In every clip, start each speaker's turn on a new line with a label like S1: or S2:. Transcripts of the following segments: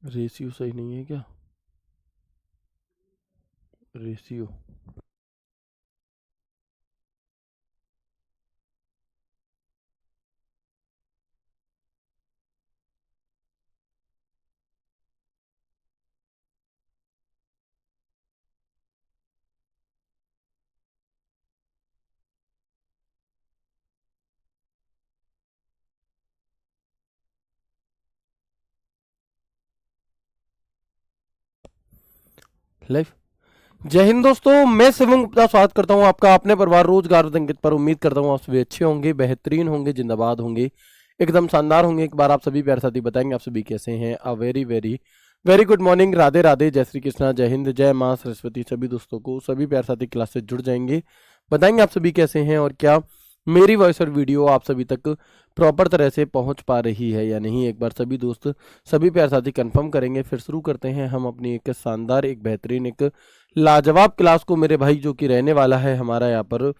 S1: Ratio सही नहीं है क्या? रेशियो। लाइफ। जय हिंद दोस्तों, मैं शिवम गुप्ता स्वागत करता हूं आपका अपने परिवार रोजगार अंकित पर। उम्मीद करता हूं आप सभी अच्छे होंगे, बेहतरीन होंगे, जिंदाबाद होंगे, एकदम शानदार होंगे। एक बार आप सभी प्यारे साथी बताएंगे आप सभी कैसे हैं। A very very very good morning, Radhe Radhe, जय श्री कृष्णा, जय हिंद, जय माँ सरस्वती। सभी दोस्तों को, सभी प्यारे साथी क्लास से जुड़ जाएंगे, बताएंगे आप सभी कैसे हैं और क्या मेरी वॉइस और वीडियो आप सभी तक प्रॉपर तरह से पहुंच पा रही है या नहीं। एक बार सभी दोस्त, सभी प्यारे साथी कंफर्म करेंगे, फिर शुरू करते हैं हम अपनी एक शानदार, एक बेहतरीन, एक लाजवाब क्लास को मेरे भाई, जो कि रहने वाला है हमारा यहाँ पर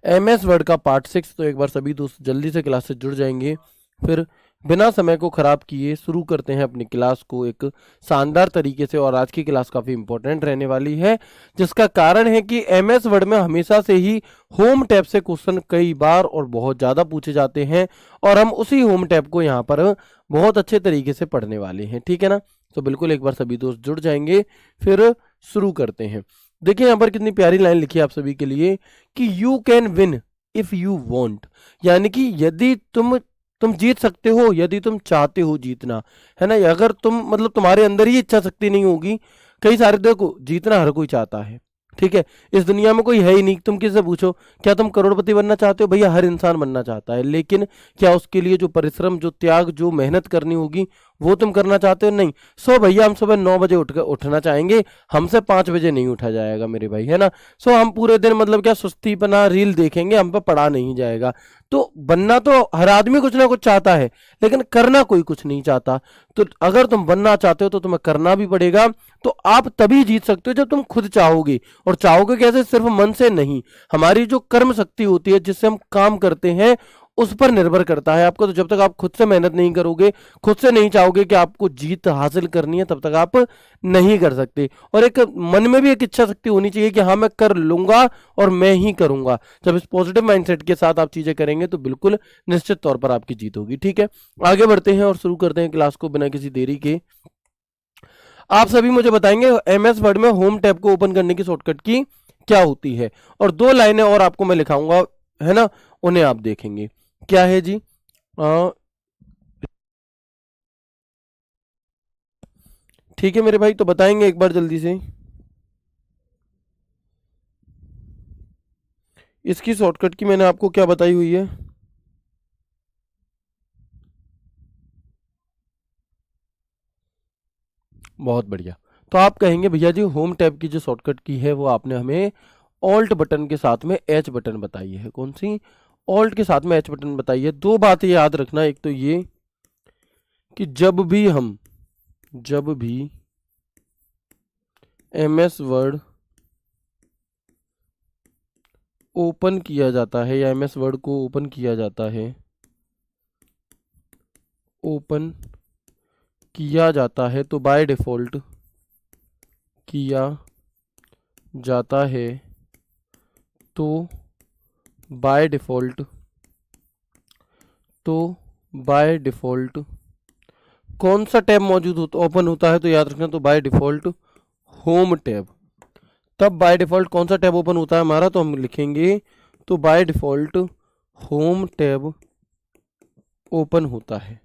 S1: MS वर्ड का पार्ट 6। तो एक बार सभी दोस्त जल्दी से क्लास से जुड़ जाएंगे, फिर बिना समय को खराब किए शुरू करते हैं अपनी क्लास को एक शानदार तरीके से। और आज की क्लास काफ़ी इंपॉर्टेंट रहने वाली है, जिसका कारण है कि MS वर्ड में हमेशा से ही होम टैब से क्वेश्चन कई बार और बहुत ज़्यादा पूछे जाते हैं, और हम उसी होम टैब को यहाँ पर बहुत अच्छे तरीके से पढ़ने वाले हैं, ठीक है ना। तो बिल्कुल एक बार सभी दोस्त जुड़ जाएंगे, फिर शुरू करते हैं। देखिए यहाँ पर कितनी प्यारी लाइन लिखी है आप सभी के लिए कि you can win if you want, यानी कि यदि तुम जीत सकते हो, यदि तुम चाहते हो जीतना, है ना। अगर तुम मतलब तुम्हारे अंदर ही इच्छा शक्ति नहीं होगी, कई सारे, देखो जीतना हर कोई चाहता है, ठीक है। इस दुनिया में कोई है ही नहीं, तुम किससे पूछो क्या तुम करोड़पति बनना चाहते हो, भैया हर इंसान बनना चाहता है, लेकिन क्या उसके लिए जो परिश्रम, जो त्याग, जो मेहनत करनी होगी वो तुम करना चाहते हो? नहीं। भैया हम सुबह 9 बजे उठना चाहेंगे, हमसे 5 बजे नहीं उठा जाएगा मेरे भाई, है ना। हम पूरे दिन मतलब क्या सुस्तीपना रील देखेंगे, हम पे पढ़ा नहीं जाएगा। तो बनना तो हर आदमी कुछ ना कुछ चाहता है, लेकिन करना कोई कुछ नहीं चाहता। तो अगर तुम बनना चाहते हो तो तुम्हें करना भी पड़ेगा। तो आप तभी जीत सकते हो जब तुम खुद चाहोगे, और चाहोगे कैसे? सिर्फ मन से नहीं, हमारी जो कर्म शक्ति होती है जिससे हम काम करते हैं उस पर निर्भर करता है आपको। तो जब तक आप खुद से मेहनत नहीं करोगे, खुद से नहीं चाहोगे कि आपको जीत हासिल करनी है, तब तक आप नहीं कर सकते। और एक मन में भी एक इच्छा शक्ति होनी चाहिए कि हाँ मैं कर लूंगा और मैं ही करूंगा। जब इस पॉजिटिव माइंडसेट के साथ आप चीजें करेंगे तो बिल्कुल निश्चित तौर पर आपकी जीत होगी, ठीक है। आगे बढ़ते हैं और शुरू करते हैं क्लास को बिना किसी देरी के। आप सभी मुझे बताएंगे MS वर्ड में होम टैब को ओपन करने की शॉर्टकट की क्या होती है, और 2 लाइनें और आपको मैं लिखाऊंगा, है ना, उन्हें आप देखेंगे। क्या है जी? ठीक है मेरे भाई, तो बताएंगे एक बार जल्दी से। इसकी शॉर्टकट की मैंने आपको क्या बताई हुई है? बहुत बढ़िया। तो आप कहेंगे भैया जी होम टैब की जो शॉर्टकट की है वो आपने हमें ऑल्ट बटन के साथ में H बटन बताई है। कौन सी? ऑल्ट के साथ में H बटन बताई है। दो बातें याद रखना, एक तो ये कि जब भी MS वर्ड ओपन किया जाता है या MS वर्ड को ओपन किया जाता है, ओपन किया जाता है, तो बाय डिफॉल्ट किया जाता है, तो बाय डिफॉल्ट तो बाय डिफॉल्ट कौन सा टैब मौजूद होता, ओपन होता है? तो याद रखना, तो बाय डिफॉल्ट होम टैब। तब बाय डिफॉल्ट कौन सा टैब ओपन होता है हमारा? तो हम लिखेंगे तो by default home tab open होता है,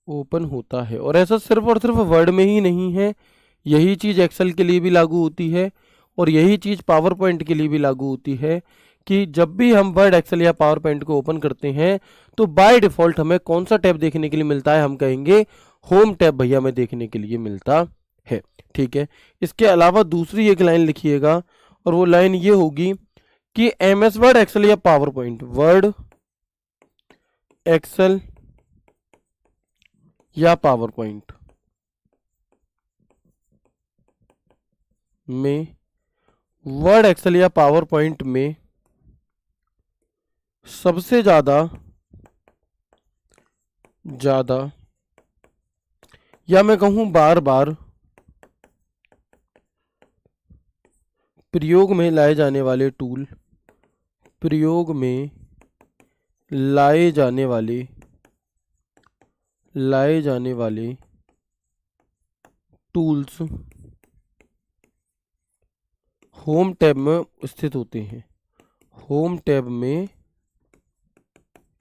S1: ओपन होता है। और ऐसा सिर्फ और सिर्फ वर्ड में ही नहीं है, यही चीज़ एक्सेल के लिए भी लागू होती है, और यही चीज़ पावर पॉइंट के लिए भी लागू होती है कि जब भी हम वर्ड, एक्सेल या पावर पॉइंट को ओपन करते हैं तो बाय डिफॉल्ट हमें कौन सा टैब देखने के लिए मिलता है? हम कहेंगे होम टैब भैया हमें देखने के लिए मिलता है, ठीक है। इसके अलावा दूसरी एक लाइन लिखिएगा, और वो लाइन ये होगी कि MS वर्ड, एक्सेल या पावर पॉइंट, वर्ड, एक्सेल या पावर पॉइंट में, वर्ड, एक्सेल या पावर पॉइंट में सबसे ज्यादा या मैं कहूं बार बार प्रयोग में लाए जाने वाले टूल, प्रयोग में लाए जाने वाले टूल्स होम टैब में स्थित होते हैं, होम टैब में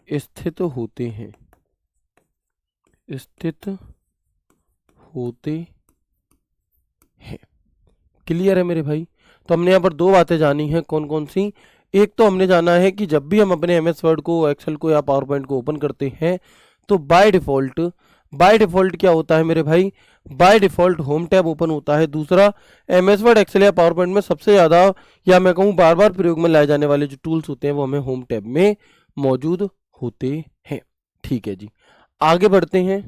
S1: स्थित होते हैं, स्थित होते हैं। क्लियर है मेरे भाई? तो हमने यहाँ पर दो बातें जानी हैं, कौन कौन सी? एक तो हमने जाना है कि जब भी हम अपने एमएस वर्ड को, एक्सेल को या पावर पॉइंट को ओपन करते हैं तो बाय डिफॉल्ट क्या होता है मेरे भाई? By default home tab open होता है। दूसरा, एमएस वर्ड, एक्सेल या पावर पॉइंट में सबसे ज़्यादा, या मैं कहूँ बार बार प्रयोग में लाए जाने वाले जो टूल्स होते हैं वो हमें होम टैब में मौजूद होते हैं। ठीक है जी, आगे बढ़ते हैं।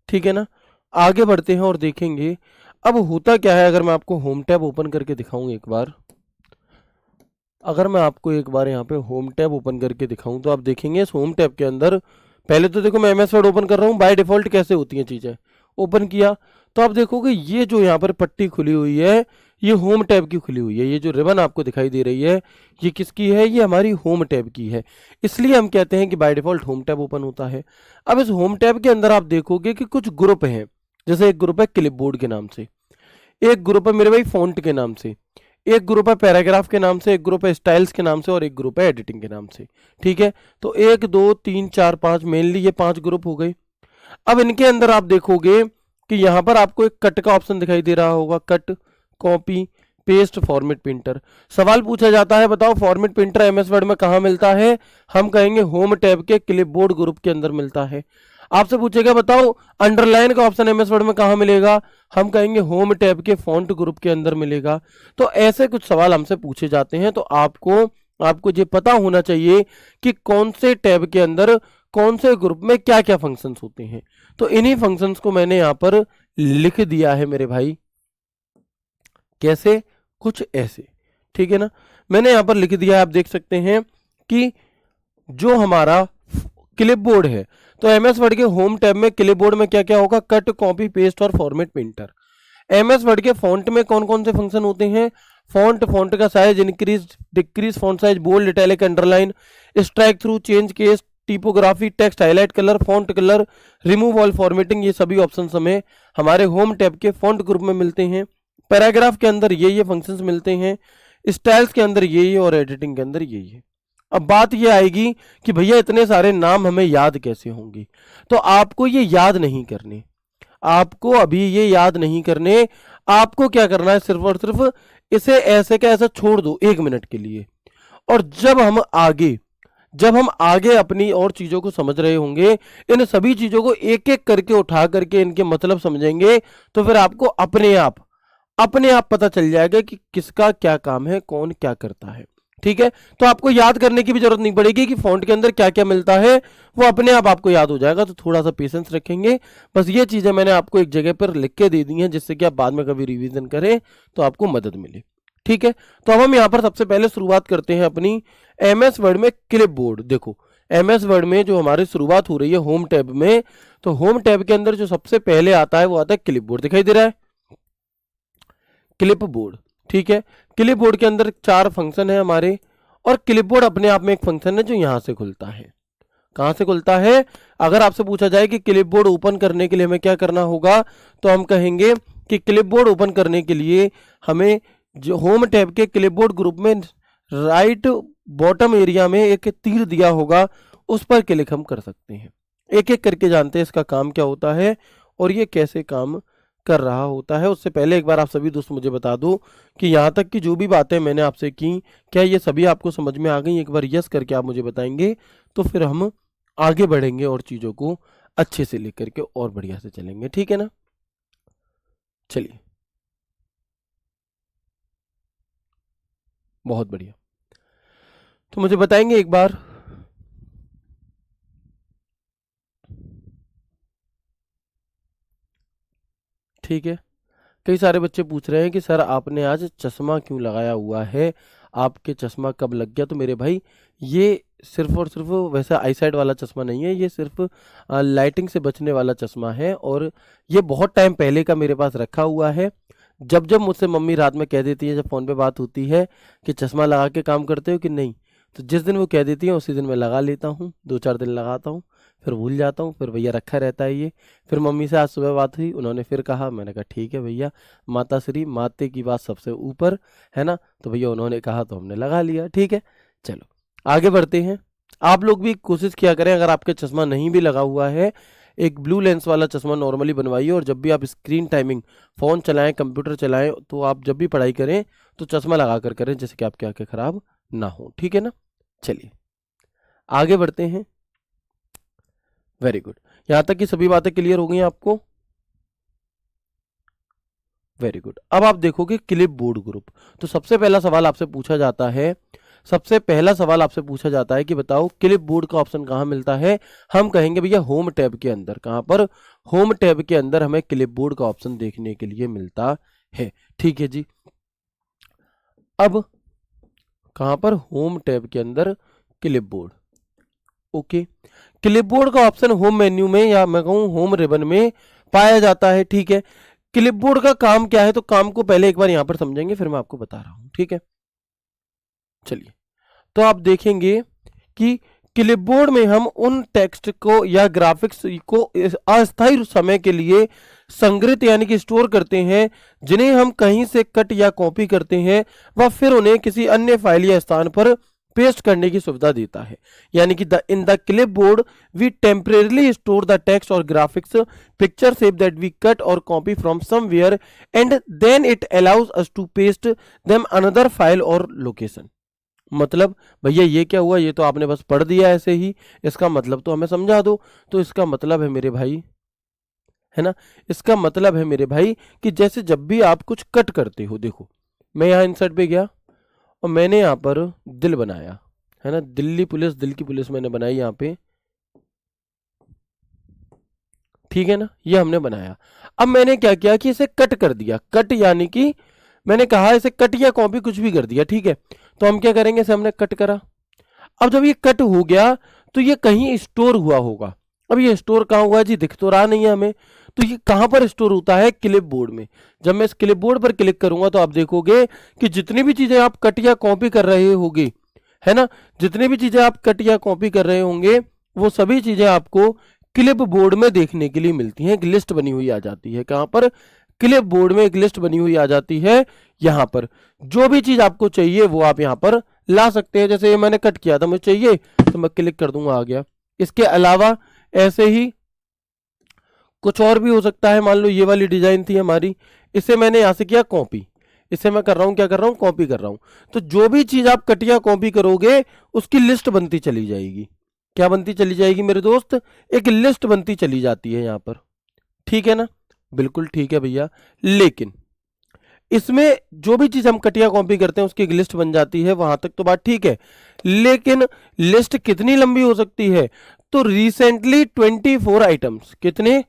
S1: ठीक है ना, आगे बढ़ते हैं और देखेंगे अब होता क्या है। अगर मैं आपको होम टैब ओपन करके दिखाऊं एक बार, अगर मैं आपको एक बार यहाँ पे होम टैब ओपन करके दिखाऊं तो आप देखेंगे इस होम टैब के अंदर, पहले तो देखो मैं एमएस वर्ड ओपन कर रहा हूँ, बाय डिफॉल्ट कैसे होती हैं चीज़ें। ओपन किया तो आप देखोगे ये जो यहाँ पर पट्टी खुली हुई है ये होम टैब की खुली हुई है। ये जो रिबन आपको दिखाई दे रही है ये किसकी है? ये हमारी होम टैब की है। इसलिए हम कहते हैं कि by default home tab open होता है। अब इस होम टैब के अंदर आप देखोगे कि कुछ ग्रुप हैं। जैसे एक ग्रुप है क्लिपबोर्ड के नाम से, एक ग्रुप है मेरे भाई फॉन्ट के नाम से, एक ग्रुप है पैराग्राफ के नाम से, एक ग्रुप है स्टाइल्स के नाम से और एक ग्रुप है एडिटिंग के नाम से। ठीक है, तो 1 2 3 4 5 मेनली ये 5 ग्रुप हो गए। अब इनके अंदर आप देखोगे कि यहाँ पर आपको एक कट का ऑप्शन दिखाई दे रहा होगा, cut, copy, paste, format printer. सवाल पूछा जाता है बताओ फॉर्मेट प्रिंटर एमएस वर्ड में कहाँ मिलता है? हम कहेंगे होम टैब के क्लिपबोर्ड ग्रुप के अंदर मिलता है। आपसे पूछेगा बताओ अंडरलाइन का ऑप्शन एमएस वर्ड में कहाँ मिलेगा? हम कहेंगे होम टैब के फॉन्ट ग्रुप के अंदर मिलेगा। तो ऐसे कुछ सवाल हमसे पूछे जाते हैं, तो आपको ये पता होना चाहिए कि कौन से टैब के अंदर कौन से ग्रुप में क्या क्या फंक्शंस होते हैं। तो इन्हीं फंक्शंस को मैंने यहां पर लिख दिया है मेरे भाई। कैसे? कुछ ऐसे। ठीक है ना, मैंने यहां पर लिख दिया है। आप देख सकते हैं कि जो हमारा क्लिपबोर्ड है, तो एमएस वर्ड के होम टैब में क्लिपबोर्ड में क्या क्या होगा? कट, कॉपी, पेस्ट और फॉर्मेट प्रिंटर। एमएस वर्ड के फॉन्ट में कौन कौन से फंक्शन होते हैं? फॉन्ट का size, increase decrease font size, bold, italic, underline, strikethrough, change case, typography, text highlight, colour, font colour, remove all formatting, ये सभी ऑप्शन हमें हमारे होम टैब के फॉन्ट ग्रुप में मिलते हैं। पैराग्राफ के अंदर ये फंक्शंस मिलते हैं, स्टाइल्स के अंदर ये और एडिटिंग के अंदर ये। अब बात ये आएगी कि भैया इतने सारे नाम हमें याद कैसे होंगे? तो आपको ये याद नहीं करने, आपको अभी ये याद नहीं करने। आपको क्या करना है? सिर्फ और सिर्फ इसे ऐसे का ऐसा छोड़ दो 1 मिनट के लिए, और जब हम आगे अपनी और चीजों को समझ रहे होंगे, इन सभी चीजों को एक एक करके उठा करके इनके मतलब समझेंगे, तो फिर आपको अपने आप पता चल जाएगा कि किसका क्या काम है, कौन क्या करता है। ठीक है, तो आपको याद करने की भी जरूरत नहीं पड़ेगी कि फॉन्ट के अंदर क्या क्या मिलता है, वो अपने आप आपको याद हो जाएगा। तो थोड़ा सा पेशेंस रखेंगे। बस ये चीजें मैंने आपको एक जगह पर लिख के दे दी हैं, जिससे कि आप बाद में कभी रिवीजन करें तो आपको मदद मिले। ठीक है, तो अब हम यहाँ पर सबसे पहले शुरुआत करते हैं अपनी एमएस वर्ड में क्लिपबोर्ड। देखो एमएस वर्ड में जो हमारी शुरुआत हो रही है होम टैब में, तो होम टैब के अंदर जो सबसे पहले आता है वो आता है क्लिपबोर्ड। दिखाई दे रहा है क्लिपबोर्ड। ठीक है, क्लिपबोर्ड के अंदर 4 फंक्शन है हमारे, और क्लिपबोर्ड अपने आप में एक फंक्शन है जो यहां से खुलता है। कहां से खुलता है? अगर आपसे पूछा जाए कि क्लिपबोर्ड ओपन करने के लिए हमें क्या करना होगा, तो हम कहेंगे कि क्लिपबोर्ड ओपन करने के लिए हमें जो होम टैब के क्लिपबोर्ड ग्रुप में राइट बॉटम एरिया में एक तीर दिया होगा, उस पर क्लिक हम कर सकते हैं। एक एक करके जानते हैं इसका काम क्या होता है और ये कैसे काम कर रहा होता है। उससे पहले एक बार आप सभी दोस्त मुझे बता दो कि यहाँ तक की जो भी बातें मैंने आपसे की, क्या ये सभी आपको समझ में आ गई? एक बार यस करके आप मुझे बताएंगे, तो फिर हम आगे बढ़ेंगे और चीज़ों को अच्छे से लेकर के और बढ़िया से चलेंगे। ठीक है ना, चलिए बहुत बढ़िया। तो मुझे बताएंगे एक बार, ठीक है। कई सारे बच्चे पूछ रहे हैं कि सर आपने आज चश्मा क्यों लगाया हुआ है, आपके चश्मा कब लग गया? तो मेरे भाई ये सिर्फ और सिर्फ वैसा आईसाइट वाला चश्मा नहीं है, ये सिर्फ लाइटिंग से बचने वाला चश्मा है और ये बहुत टाइम पहले का मेरे पास रखा हुआ है। जब जब मुझसे मम्मी रात में कह देती है, जब फ़ोन पे बात होती है कि चश्मा लगा के काम करते हो कि नहीं, तो जिस दिन वो कह देती है उसी दिन मैं लगा लेता हूँ, 2-4 दिन लगाता हूँ, फिर भूल जाता हूँ, फिर भैया रखा रहता है ये। फिर मम्मी से आज सुबह बात हुई, उन्होंने फिर कहा, मैंने कहा ठीक है भैया, माता श्री माते की बात सबसे ऊपर, है ना? तो भैया उन्होंने कहा तो हमने लगा लिया, ठीक है। चलो आगे बढ़ते हैं। आप लोग भी कोशिश किया करें, अगर आपके चश्मा नहीं भी लगा हुआ है, एक ब्लू लेंस वाला चश्मा नॉर्मली बनवाइए और जब भी आप स्क्रीन टाइमिंग फ़ोन चलाएं, कंप्यूटर चलाएं, तो आप जब भी पढ़ाई करें तो चश्मा लगा कर करें, जिससे कि आपकी आंखें खराब ना हो, ठीक है ना? चलिए आगे बढ़ते हैं। वेरी गुड, यहाँ तक की सभी बातें क्लियर हो गई हैं आपको? Very good. अब आप देखोगे क्लिप बोर्ड ग्रुप, तो सबसे पहला सवाल आपसे पूछा जाता है, सबसे पहला सवाल आपसे पूछा जाता है कि बताओ क्लिप बोर्ड का ऑप्शन कहाँ मिलता है? हम कहेंगे भैया होम टैब के अंदर। कहाँ पर? होम टैब के अंदर हमें क्लिप बोर्ड का ऑप्शन देखने के लिए मिलता है, ठीक है जी। अब कहाँ पर? होम टैब के अंदर clip board, okay. Clip board का ऑप्शन होम मेन्यू में या मैं कहूँ होम रिबन में पाया जाता है, ठीक है। क्लिपबोर्ड का काम क्या है? तो काम को पहले एक बार यहां पर समझेंगे, फिर मैं आपको बता रहा हूं, ठीक है। चलिए, तो आप देखेंगे कि क्लिपबोर्ड में हम उन टेक्स्ट को या ग्राफिक्स को अस्थायी समय के लिए संग्रहित यानी कि स्टोर करते हैं, जिन्हें हम कहीं से कट या कॉपी करते हैं व फिर उन्हें किसी अन्य फाइल या स्थान पर पेस्ट करने की सुविधा देता है। यानी कि in the clipboard we temporarily store the text और graphics picture shape that we cut और copy from somewhere and then it allows us to paste them another file और लोकेशन। मतलब भैया ये क्या हुआ? ये तो आपने बस पढ़ दिया ऐसे ही, इसका मतलब तो हमें समझा दो। तो इसका मतलब है मेरे भाई, है ना, इसका मतलब है मेरे भाई कि जैसे जब भी आप कुछ कट करते हो, देखो मैं यहाँ इंसर्ट पे गया और मैंने यहाँ पर दिल बनाया, है ना, दिल्ली पुलिस, दिल की पुलिस मैंने बनाई यहाँ पे, ठीक है ना, ये हमने बनाया। अब मैंने क्या किया कि इसे कट कर दिया। कट यानी कि मैंने कहा इसे कट या कॉपी कुछ भी कर दिया, ठीक है। तो हम क्या करेंगे? इसे हमने कट करा। अब जब ये कट हो गया तो ये कहीं स्टोर हुआ होगा। अब ये स्टोर कहाँ हुआ जी? दिख तो रहा नहीं है हमें। तो ये कहाँ पर स्टोर होता है? क्लिप बोर्ड में। जब मैं इस क्लिप बोर्ड पर क्लिक करूंगा तो आप देखोगे कि जितनी भी चीजें आप कट या कॉपी कर रहे होंगे, है ना, जितनी भी चीजें आप कट या कॉपी कर रहे होंगे वो सभी चीजें आपको क्लिप बोर्ड में देखने के लिए मिलती हैं। एक लिस्ट बनी हुई आ जाती है। कहाँ पर? क्लिप बोर्ड में एक लिस्ट बनी हुई आ जाती है। यहाँ पर जो भी चीज आपको चाहिए वो आप यहाँ पर ला सकते हैं। जैसे ये मैंने कट किया था, मुझे चाहिए तो मैं क्लिक कर दूंगा, आ गया। इसके अलावा ऐसे ही कुछ और भी हो सकता है। मान लो ये वाली डिजाइन थी हमारी, इसे मैंने यहां से किया कॉपी, इसे मैं कर रहा हूं, क्या कर रहा हूं? कॉपी कर रहा हूं। तो जो भी चीज आप कट या कॉपी करोगे उसकी लिस्ट बनती चली जाएगी। क्या बनती चली जाएगी मेरे दोस्त? एक लिस्ट बनती चली जाती है यहां पर, ठीक है ना? बिल्कुल ठीक है भैया। लेकिन इसमें जो भी चीज हम कटिया कॉपी करते हैं उसकी एक लिस्ट बन जाती है, वहां तक तो बात ठीक है। लेकिन लिस्ट कितनी लंबी हो सकती है? तो रिसेंटली 24 आइटम्स। कितने?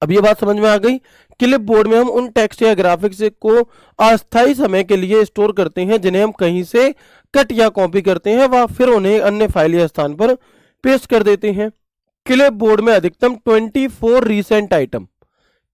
S1: अब ये बात समझ में आ गई। क्लिप बोर्ड में हम उन टेक्स्ट या ग्राफिक्स को अस्थायी समय के लिए स्टोर करते हैं जिन्हें हम कहीं से कट या कॉपी करते हैं व फिर उन्हें अन्य फाइल या स्थान पर पेस्ट कर देते हैं। क्लिप बोर्ड में अधिकतम 24 रिसेंट आइटम।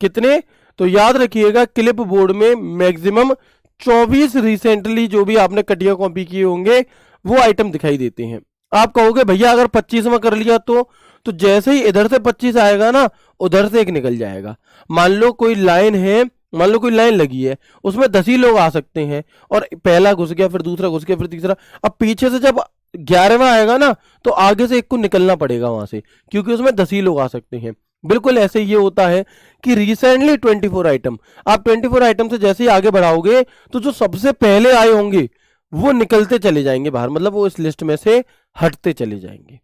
S1: कितने? तो याद रखिएगा क्लिप बोर्ड में मैक्सिमम 24 रिसेंटली जो भी आपने कटिया कॉपी किए होंगे वो आइटम दिखाई देते हैं। आप कहोगे भैया अगर 25 में कर लिया तो जैसे ही इधर से 25 आएगा ना, उधर से एक निकल जाएगा। मान लो कोई लाइन है, मान लो कोई लाइन लगी है, उसमें 10 ही लोग आ सकते हैं और पहला घुस गया, फिर दूसरा घुस गया, फिर तीसरा। अब पीछे से जब 11वां आएगा ना तो आगे से एक को निकलना पड़ेगा वहां से, क्योंकि उसमें 10 ही लोग आ सकते हैं। बिल्कुल ऐसे ये होता है कि रिसेंटली 24 आइटम, आप 24 आइटम से जैसे ही आगे बढ़ाओगे तो जो सबसे पहले आए होंगे वो निकलते चले जाएंगे बाहर, मतलब वो इस लिस्ट में से हटते चले जाएंगे,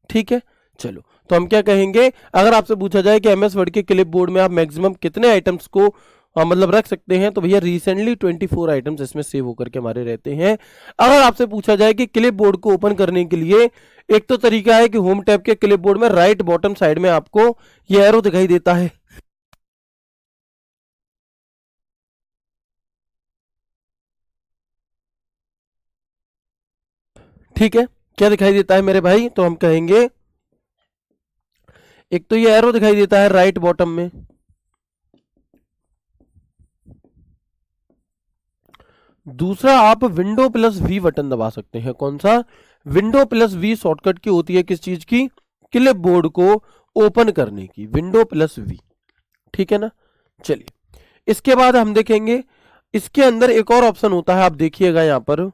S1: ठीक है। चलो, तो हम क्या कहेंगे? अगर आपसे पूछा जाए कि एमएस वर्ड के क्लिप बोर्ड में आप मैक्सिमम कितने आइटम्स को मतलब रख सकते हैं, तो भैया रिसेंटली 24 आइटम्स इसमें सेव होकर के हमारे रहते हैं। अगर आपसे पूछा जाए कि क्लिप बोर्ड को ओपन करने के लिए एक तो तरीका है कि होम टैब के क्लिप बोर्ड में राइट बॉटम साइड में आपको ये एरो दिखाई देता है, ठीक है, क्या दिखाई देता है मेरे भाई? तो हम कहेंगे एक तो ये एरो दिखाई देता है राइट बॉटम में, दूसरा आप विंडो प्लस वी बटन दबा सकते हैं। कौन सा? विंडो प्लस वी शॉर्टकट की होती है किस चीज की? क्लिप बोर्ड को ओपन करने की, विंडो प्लस वी। ठीक है ना? चलिए, इसके बाद हम देखेंगे इसके अंदर एक और ऑप्शन होता है, आप देखिएगा यहां पर,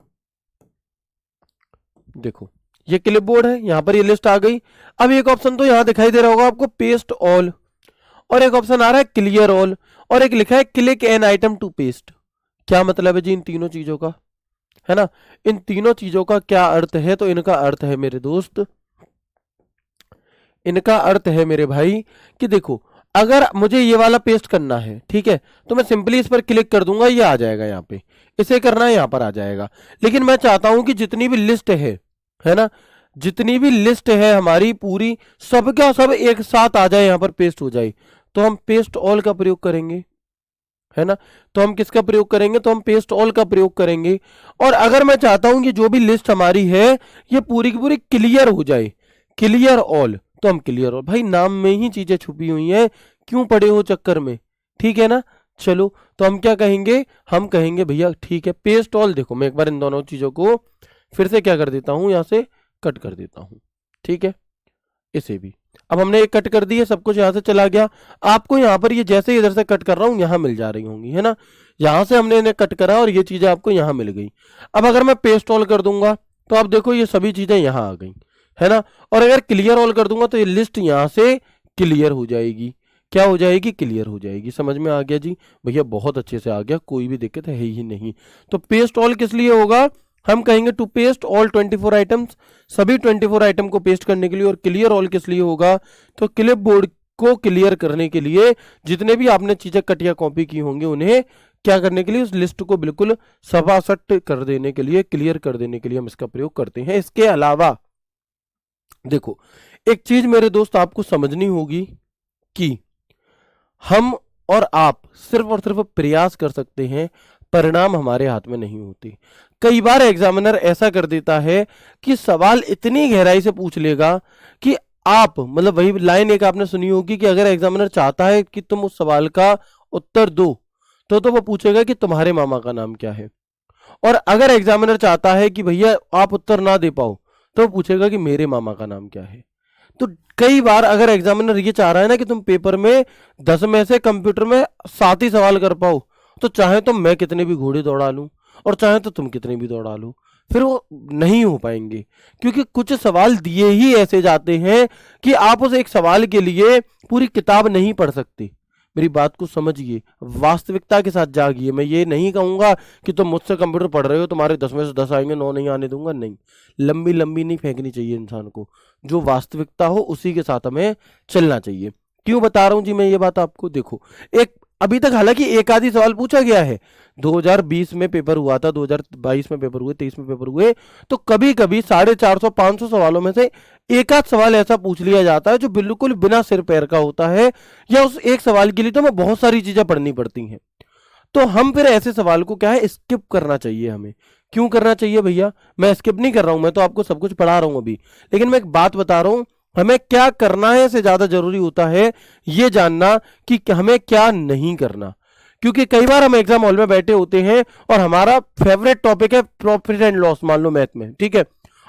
S1: देखो ये क्लिप बोर्ड है, यहां पर ये लिस्ट आ गई। अब एक ऑप्शन तो यहां दिखाई दे रहा होगा आपको, पेस्ट ऑल, और एक ऑप्शन आ रहा है क्लियर ऑल, और एक लिखा है click an item to paste. क्या मतलब है जी इन तीनों चीजों का? है ना, इन तीनों चीजों का क्या अर्थ है? तो इनका अर्थ है मेरे दोस्त, इनका अर्थ है मेरे भाई कि देखो, अगर मुझे ये वाला पेस्ट करना है, ठीक है, तो मैं सिंपली इस पर क्लिक कर दूंगा, ये आ जाएगा यहाँ पे। इसे करना है, यहाँ पर आ जाएगा। लेकिन मैं चाहता हूं कि जितनी भी लिस्ट है ना, जितनी भी लिस्ट है हमारी पूरी, सब का सब एक साथ आ जाए, यहाँ पर पेस्ट हो जाए, तो हम पेस्ट ऑल का प्रयोग करेंगे। है ना, तो हम किसका प्रयोग करेंगे? तो हम पेस्ट ऑल का प्रयोग करेंगे। और अगर मैं चाहता हूं कि जो भी लिस्ट हमारी है ये पूरी की पूरी क्लियर हो जाए, क्लियर ऑल, तो हम क्लियर ऑल। भाई नाम में ही चीजें छुपी हुई हैं, क्यों पड़े हो चक्कर में? ठीक है ना? चलो, तो हम क्या कहेंगे? हम कहेंगे भैया ठीक है पेस्ट ऑल। देखो मैं एक बार इन दोनों चीजों को फिर से क्या कर देता हूं, यहां से कट कर देता हूं। ठीक है, इसे भी अब हमने एक कट कर दी है, सब कुछ यहां से चला गया। आपको यहां पर ये जैसे इधर से कट कर रहा हूं यहां मिल जा रही होंगी, है ना? यहां से हमने इन्हें कट करा और ये चीजें आपको यहां मिल गई। अब अगर मैं पेस्ट ऑल कर दूंगा तो आप देखो ये सभी चीजें यहां आ गई, है ना? और अगर क्लियर ऑल कर दूंगा तो ये लिस्ट यहां से क्लियर हो जाएगी। क्या हो जाएगी? क्लियर हो जाएगी। समझ में आ गया जी? भैया बहुत अच्छे से आ गया, कोई भी दिक्कत है ही नहीं। तो पेस्ट ऑल किस लिए होगा? हम कहेंगे टू पेस्ट ऑल 24 आइटम्स, सभी 24 आइटम को पेस्ट करने के लिए। और क्लियर ऑल किस लिए होगा? तो क्लिप बोर्ड को क्लियर करने के लिए, जितने भी आपने चीजें कट या कॉपी की होंगी उन्हें क्या करने के लिए? उस लिस्ट को बिल्कुल सपासट कर देने के लिए, क्लियर कर देने के लिए हम इसका प्रयोग करते हैं। इसके अलावा देखो एक चीज मेरे दोस्त आपको समझनी होगी कि हम और आप सिर्फ और सिर्फ प्रयास कर सकते हैं, परिणाम हमारे हाथ में नहीं होते। कई बार एग्जामिनर ऐसा कर देता है कि सवाल इतनी गहराई से पूछ लेगा कि आप, मतलब वही लाइन एक आपने सुनी होगी कि अगर एग्जामिनर चाहता है कि तुम उस सवाल का उत्तर दो तो वो पूछेगा कि तुम्हारे मामा का नाम क्या है। और अगर एग्जामिनर चाहता है कि भैया आप उत्तर ना दे पाओ तो वो पूछेगा कि मेरे मामा का नाम क्या है। तो कई बार अगर एग्जामिनर ये चाह रहा है ना कि तुम पेपर में 10 में से कंप्यूटर में 7 ही सवाल कर पाओ, तो चाहे तो मैं कितने भी घोड़े दौड़ा लूं और चाहे तो तुम कितने भी दौड़ा लो, फिर वो नहीं हो पाएंगे। क्योंकि कुछ सवाल दिए ही ऐसे जाते हैं कि आप उस एक सवाल के लिए पूरी किताब नहीं पढ़ सकते। मेरी बात को समझिए, वास्तविकता के साथ जागिए। मैं ये नहीं कहूंगा कि तुम मुझसे कंप्यूटर पढ़ रहे हो, तुम्हारे 10 में से 10 आएंगे, 9 नहीं आने दूंगा, नहीं। लंबी लंबी नहीं फेंकनी चाहिए इंसान को, जो वास्तविकता हो उसी के साथ हमें चलना चाहिए। क्यों बता रहा हूं जी मैं ये बात आपको? देखो, एक अभी तक हालांकि एक आधी सवाल पूछा गया है, 2020 में पेपर हुआ था, 2022 में पेपर हुए, 23 में पेपर हुए, तो कभी कभी 450 500 सवालों में से एक आध सवाल ऐसा पूछ लिया जाता है जो बिल्कुल बिना सिर पैर का होता है, या उस एक सवाल के लिए तो हमें बहुत सारी चीजें पढ़नी पड़ती हैं। तो हम फिर ऐसे सवाल को क्या है, स्किप करना चाहिए हमें। क्यों करना चाहिए भैया? मैं स्किप नहीं कर रहा हूं, मैं तो आपको सब कुछ पढ़ा रहा हूं अभी, लेकिन मैं एक बात बता रहा हूं, हमें क्या करना है से ज्यादा जरूरी होता है ये जानना कि हमें क्या नहीं करना। क्योंकि कई बार हम एग्जाम हॉल में बैठे होते हैं और हमारा फेवरेट टॉपिक है प्रॉफिट एंड लॉस, मान लो मैथ में, ठीक है,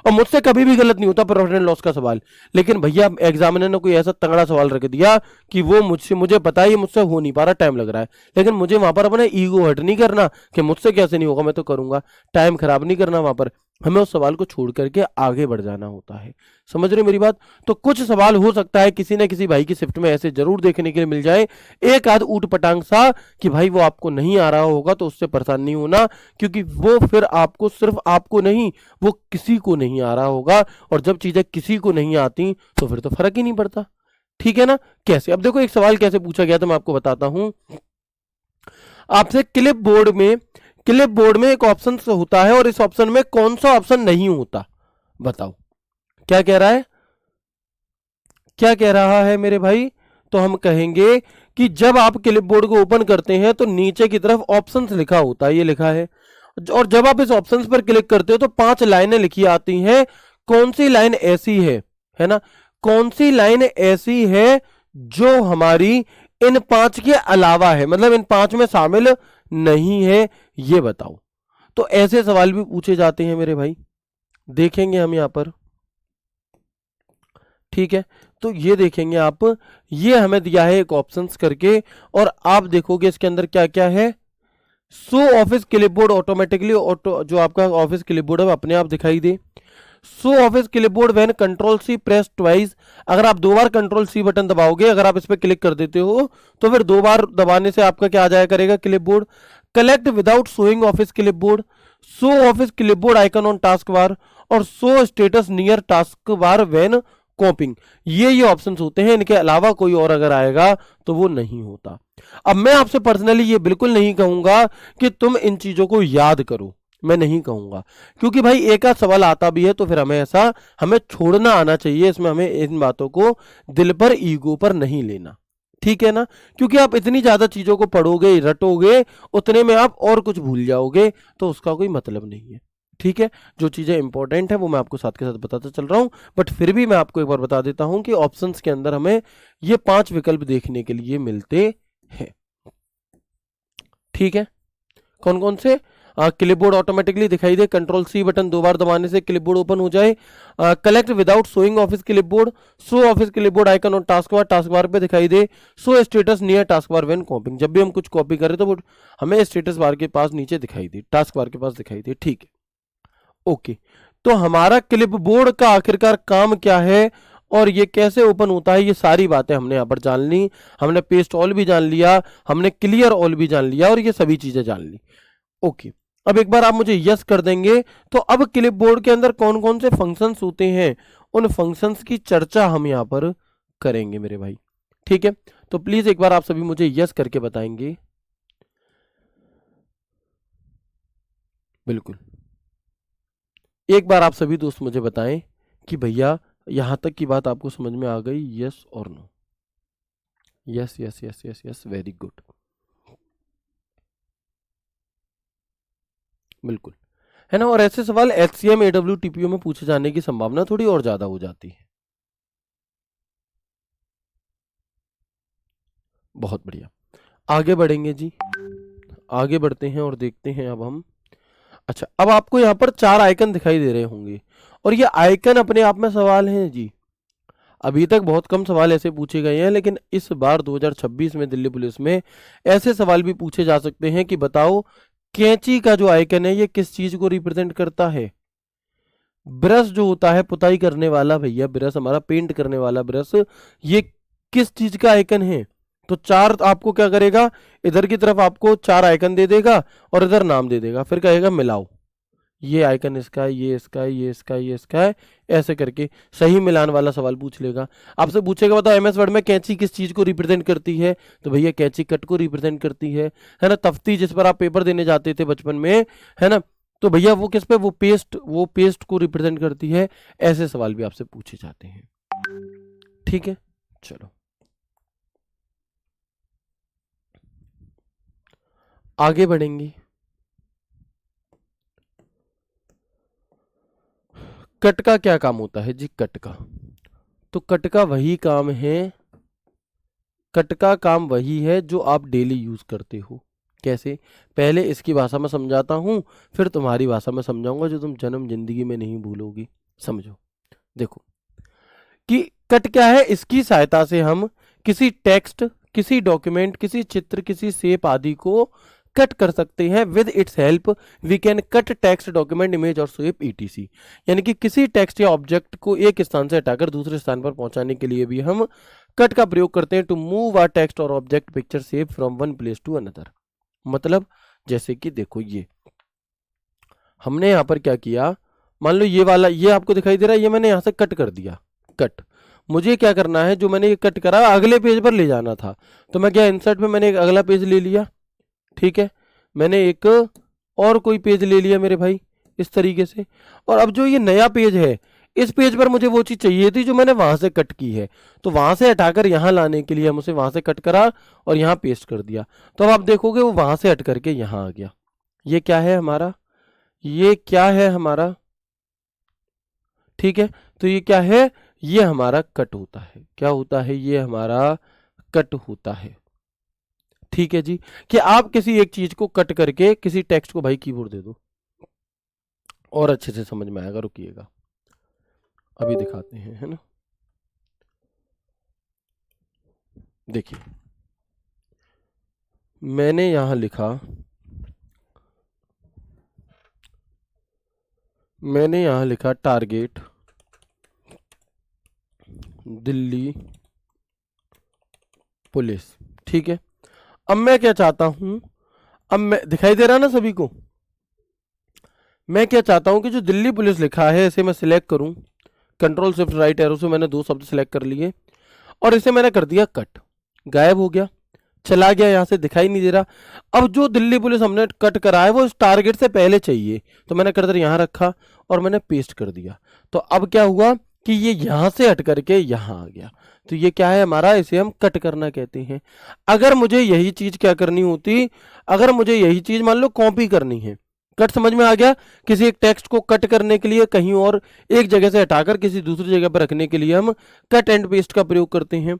S1: और मुझसे कभी भी गलत नहीं होता प्रॉफिट एंड लॉस का सवाल, लेकिन भैया एग्जामिनर ने कोई ऐसा तगड़ा सवाल रख दिया कि वो मुझे पता है ये मुझसे हो नहीं पा रहा, टाइम लग रहा है, लेकिन मुझे वहां पर अपना ईगो हर्ट नहीं करना कि मुझसे कैसे नहीं होगा, मैं तो करूंगा, टाइम खराब नहीं करना वहां पर। हमें उस सवाल को छोड़ करके आगे बढ़ जाना होता है। समझ रहे हो मेरी बात? तो कुछ सवाल हो सकता है किसी ना किसी भाई की शिफ्ट में ऐसे जरूर देखने के लिए मिल जाए, एक आध ऊट पटांग सा, कि भाई वो आपको नहीं आ रहा होगा तो उससे परेशान नहीं होना, क्योंकि वो फिर आपको, सिर्फ आपको नहीं, वो किसी को नहीं आ रहा होगा। और जब चीजें किसी को नहीं आती तो फिर तो फर्क ही नहीं पड़ता। ठीक है ना? कैसे? अब देखो एक सवाल कैसे पूछा गया था, मैं आपको बताता हूं। आपसे क्लिप बोर्ड में एक ऑप्शन होता है और इस ऑप्शन में कौन सा ऑप्शन नहीं होता, बताओ क्या कह रहा है? क्या कह रहा है मेरे भाई? तो हम कहेंगे कि जब आप क्लिप बोर्ड को ओपन करते हैं तो नीचे की तरफ ऑप्शंस लिखा होता है, ये लिखा है, और जब आप इस ऑप्शन पर क्लिक करते हो तो 5 लाइनें लिखी आती हैं। कौन सी लाइन ऐसी है ना, कौन सी लाइन ऐसी है जो हमारी इन 5 के अलावा है, मतलब इन 5 में शामिल नहीं है, ये बताओ। तो ऐसे सवाल भी पूछे जाते हैं मेरे भाई, देखेंगे हम यहां पर। ठीक है, तो ये देखेंगे आप, ये हमें दिया है एक ऑप्शंस करके, और आप देखोगे इसके अंदर क्या क्या है। शो ऑफिस क्लिपबोर्ड ऑटोमेटिकली, जो आपका ऑफिस क्लिपबोर्ड है अपने आप दिखाई दे। Show Office clipboard when control C press twice, अगर आप 2 बार कंट्रोल सी बटन दबाओगे, अगर आप इस पर क्लिक कर देते हो तो फिर 2 बार दबाने से आपका क्या आ जाया करेगा, clipboard. Collect without showing Office clipboard, show Office clipboard icon on taskbar, और show status near taskbar when copying. ये ऑप्शंस होते हैं, इनके अलावा कोई और अगर आएगा तो वो नहीं होता। अब मैं आपसे पर्सनली ये बिल्कुल नहीं कहूंगा कि तुम इन चीजों को याद करो, मैं नहीं कहूंगा, क्योंकि भाई एक आध सवाल आता भी है तो फिर हमें छोड़ना आना चाहिए, इसमें हमें इन बातों को दिल पर, ईगो पर नहीं लेना, ठीक है ना। क्योंकि आप इतनी ज्यादा चीजों को पढ़ोगे, रटोगे, उतने में आप और कुछ भूल जाओगे, तो उसका कोई मतलब नहीं है। ठीक है, जो चीजें इंपॉर्टेंट है वो मैं आपको साथ के साथ बताता चल रहा हूं, बट फिर भी मैं आपको एक बार बता देता हूं कि ऑप्शंस के अंदर हमें ये 5 विकल्प देखने के लिए मिलते हैं। ठीक है, कौन कौन से? क्लिपबोर्ड ऑटोमेटिकली दिखाई दे, कंट्रोल सी बटन 2 बार दबाने से क्लिपबोर्ड ओपन हो जाए, collect without showing Office clipboard, show Office clipboard icon on taskbar पे दिखाई दे, show status near taskbar when copying, जब भी हम कुछ कॉपी करें तो वो हमें स्टेटस बार के पास नीचे दिखाई दे, टास्क बार के पास दिखाई दे। ठीक है, ओके, तो हमारा क्लिपबोर्ड का आखिरकार काम क्या है और ये कैसे ओपन होता है, ये सारी बातें हमने यहाँ पर जान ली। हमने पेस्ट ऑल भी जान लिया, हमने क्लियर ऑल भी जान लिया, और ये सभी चीजें जान ली। ओके, अब एक बार आप मुझे यस कर देंगे तो अब क्लिपबोर्ड के अंदर कौन कौन से फंक्शंस होते हैं, उन फंक्शंस की चर्चा हम यहाँ पर करेंगे मेरे भाई। ठीक है, तो प्लीज एक बार आप सभी मुझे यस करके बताएंगे। बिल्कुल, एक बार आप सभी दोस्त मुझे बताएं कि भैया यहां तक की बात आपको समझ में आ गई, यस और no. Yes yes yes yes yes, very good, बिल्कुल, है ना। और ऐसे सवाल HCM AWTPO में पूछे जाने की संभावना थोड़ी और ज्यादा हो जाती है। बहुत बढ़िया, आगे बढ़ेंगे जी, आगे बढ़ते हैं और देखते हैं अब हम। अच्छा, अब आपको यहाँ पर 4 आइकन दिखाई दे रहे होंगे, और ये आइकन अपने आप में सवाल हैं जी। अभी तक बहुत कम सवाल ऐसे पूछे गए हैं, लेकिन इस बार 2026 में दिल्ली पुलिस में ऐसे सवाल भी पूछे जा सकते हैं कि बताओ कैंची का जो आइकन है ये किस चीज को रिप्रेजेंट करता है। ब्रश जो होता है पुताई करने वाला भैया, ब्रश हमारा पेंट करने वाला ब्रश, ये किस चीज का आइकन है। तो 4 आपको क्या करेगा, इधर की तरफ आपको 4 आइकन दे देगा और इधर नाम दे देगा, फिर कहेगा मिलाओ, ये आइकन इसका है, ये इसका है, ये इसका है, ये इसका है, ऐसे करके सही मिलान वाला सवाल पूछ लेगा। आपसे पूछेगा बताओ MS वर्ड में कैंची किस चीज को रिप्रेजेंट करती है, तो भैया कैंची कट को रिप्रेजेंट करती है ना। तफ्ती जिस पर आप पेपर देने जाते थे बचपन में, है ना, तो भैया वो किस पे, वो पेस्ट को रिप्रेजेंट करती है। ऐसे सवाल भी आपसे पूछे जाते हैं। ठीक है, चलो आगे बढ़ेंगे। कट का क्या काम होता है जी, कट का, तो कट का वही काम है, कट का काम वही है जो आप डेली यूज करते हो। कैसे, पहले इसकी भाषा में समझाता हूं, फिर तुम्हारी भाषा में समझाऊंगा जो तुम जन्म जिंदगी में नहीं भूलोगी। समझो, देखो कि कट क्या है, इसकी सहायता से हम किसी टेक्स्ट, किसी डॉक्यूमेंट, किसी चित्र, किसी शेप आदि को कट कर सकते हैं। With its help we can cut text, document, image और शेप ETC। यानी कि किसी टेक्स्ट या ऑब्जेक्ट को एक स्थान से हटाकर दूसरे स्थान पर पहुंचाने के लिए भी हम कट का प्रयोग करते हैं। टू मूव अ टेक्स्ट और object, picture, shape from one place to another. मतलब जैसे कि देखो, ये हमने यहां पर क्या किया, मान लो ये वाला, ये आपको दिखाई दे रहा है, ये मैंने यहां से कट कर दिया, कट। मुझे क्या करना है, जो मैंने ये कट करा अगले पेज पर ले जाना था, तो मैं क्या, इंसर्ट में मैंने एक अगला पेज ले लिया। ठीक है, मैंने एक और कोई पेज ले लिया मेरे भाई इस तरीके से, और अब जो ये नया पेज है, इस पेज पर मुझे वो चीज चाहिए थी जो मैंने वहां से कट की है, तो वहां से हटाकर यहां लाने के लिए हम उसे वहां से कट करा और यहां पेस्ट कर दिया। तो अब आप देखोगे वो वहां से हट करके यहां आ गया। ये क्या है हमारा, ये क्या है हमारा, ठीक है। तो ये क्या है, ये हमारा कट होता है। क्या होता है, ये हमारा कट होता है। ठीक है जी, कि आप किसी एक चीज को कट करके किसी टेक्स्ट को भाई कीबोर्ड दे दो और अच्छे से समझ में आएगा, रुकिएगा अभी दिखाते हैं, है ना। देखिए मैंने यहां लिखा, मैंने यहां लिखा टारगेट दिल्ली पुलिस, ठीक है। अब मैं क्या चाहता हूं, अब मैं, दिखाई दे रहा ना सभी को, मैं क्या चाहता हूं कि जो दिल्ली पुलिस लिखा है इसे मैं सिलेक्ट करूं, कंट्रोल शिफ्ट राइट एरो से मैंने दो शब्द सिलेक्ट कर लिए और इसे मैंने कर दिया कट, गायब हो गया, चला गया, यहां से दिखाई नहीं दे रहा। अब जो दिल्ली पुलिस हमने कट करा है वो इस टारगेट से पहले चाहिए, तो मैंने कर यहां रखा और मैंने पेस्ट कर दिया। तो अब क्या हुआ कि ये यहां से हट करके यहां आ गया, तो ये क्या है हमारा, इसे हम कट करना कहते हैं। अगर मुझे यही चीज क्या करनी होती, अगर मुझे यही चीज मान लो कॉपी करनी है, कट समझ में आ गया, किसी एक टेक्स्ट को कट करने के लिए कहीं और एक जगह से हटाकर किसी दूसरी जगह पर रखने के लिए हम कट एंड पेस्ट का प्रयोग करते हैं।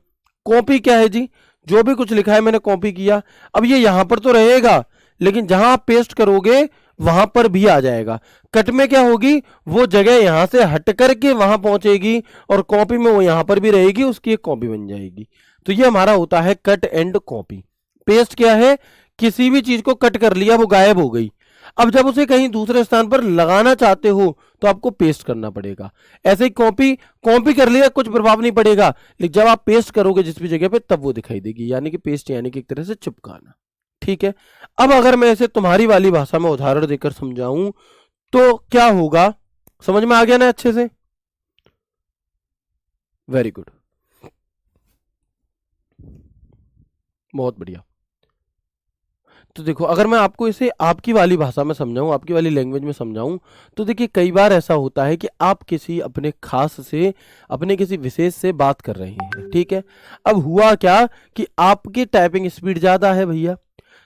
S1: कॉपी क्या है जी, जो भी कुछ लिखा है मैंने कॉपी किया, अब ये यहां पर तो रहेगा लेकिन जहां आप पेस्ट करोगे वहां पर भी आ जाएगा। कट में क्या होगी, वो जगह यहां से हट करके वहां पहुंचेगी और कॉपी में वो यहां पर भी रहेगी, उसकी एक कॉपी बन जाएगी। तो ये हमारा होता है कट एंड कॉपी। पेस्ट क्या है, किसी भी चीज को कट कर लिया वो गायब हो गई, अब जब उसे कहीं दूसरे स्थान पर लगाना चाहते हो तो आपको पेस्ट करना पड़ेगा। ऐसे ही कॉपी, कॉपी कर लिया कुछ प्रभाव नहीं पड़ेगा, लेकिन जब आप पेस्ट करोगे जिस भी जगह पे तब वो दिखाई देगी, यानी कि पेस्ट यानी कि एक तरह से चिपकाना। ठीक है, अब अगर मैं इसे तुम्हारी वाली भाषा में उदाहरण देकर समझाऊं तो क्या होगा, समझ में आ गया ना अच्छे से, वेरी गुड, बहुत बढ़िया। तो देखो अगर मैं आपको इसे आपकी वाली भाषा में समझाऊं, आपकी वाली लैंग्वेज में समझाऊं, तो देखिए कई बार ऐसा होता है कि आप किसी अपने खास से, अपने किसी विशेष से बात कर रहे हैं, ठीक है। अब हुआ क्या कि आपकी टाइपिंग स्पीड ज़्यादा है भैया,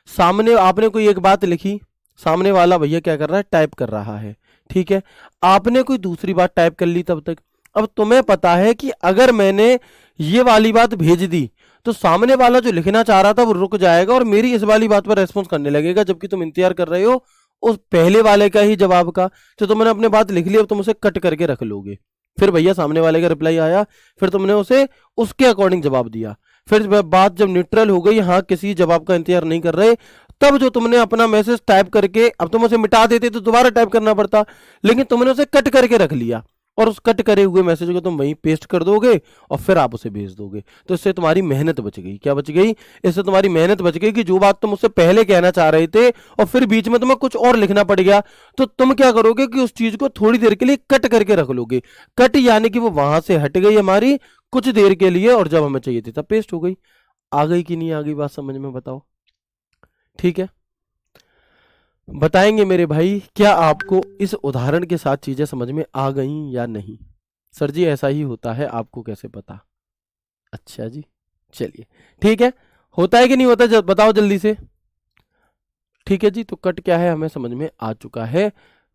S1: सामने आपने कोई एक बात लिखी, सामने वाला भैया क्या कर रहा है, टाइप कर रहा है, ठीक है। आपने कोई दूसरी बात टाइप कर ली तब तक, अब तुम्हें पता है कि अगर मैंने ये वाली बात भेज दी तो सामने वाला जो लिखना चाह रहा था वो रुक जाएगा और मेरी इस वाली बात पर रेस्पॉन्स करने लगेगा, जबकि तुम इंतजार कर रहे हो उस पहले वाले का ही जवाब का। तो तुमने अपने बात लिख ली, अब तुम उसे कट करके रख लोगे, फिर भैया सामने वाले का रिप्लाई आया, फिर तुमने उसे उसके अकॉर्डिंग जवाब दिया, फिर बात जब न्यूट्रल हो गई, हाँ किसी जवाब का इंतजार नहीं कर रहे, तब जो तुमने अपना मैसेज टाइप करके, अब तुम उसे मिटा देते तो दोबारा टाइप करना पड़ता, लेकिन तुमने उसे कट करके रख लिया और उस कट करे हुए मैसेज को तुम वहीं पेस्ट कर दोगे और फिर आप उसे भेज दोगे। तो इससे तुम्हारी मेहनत बच गई, क्या बच गई, इससे तुम्हारी मेहनत बच गई कि जो बात तुम उससे पहले कहना चाह रहे थे और फिर बीच में तुम्हें कुछ और लिखना पड़ गया, तो तुम क्या करोगे कि उस चीज को थोड़ी देर के लिए कट करके रख लोगे। कट यानी कि वो वहां से हट गई हमारी कुछ देर के लिए और जब हमें चाहिए थी तब पेस्ट हो गई। आ गई कि नहीं आ गई बात समझ में, बताओ। ठीक है, बताएंगे मेरे भाई, क्या आपको इस उदाहरण के साथ चीजें समझ में आ गई या नहीं। सर जी ऐसा ही होता है, आपको कैसे पता। अच्छा जी, चलिए ठीक है, होता है कि नहीं होता बताओ जल्दी से। ठीक है जी, तो कट क्या है हमें समझ में आ चुका है,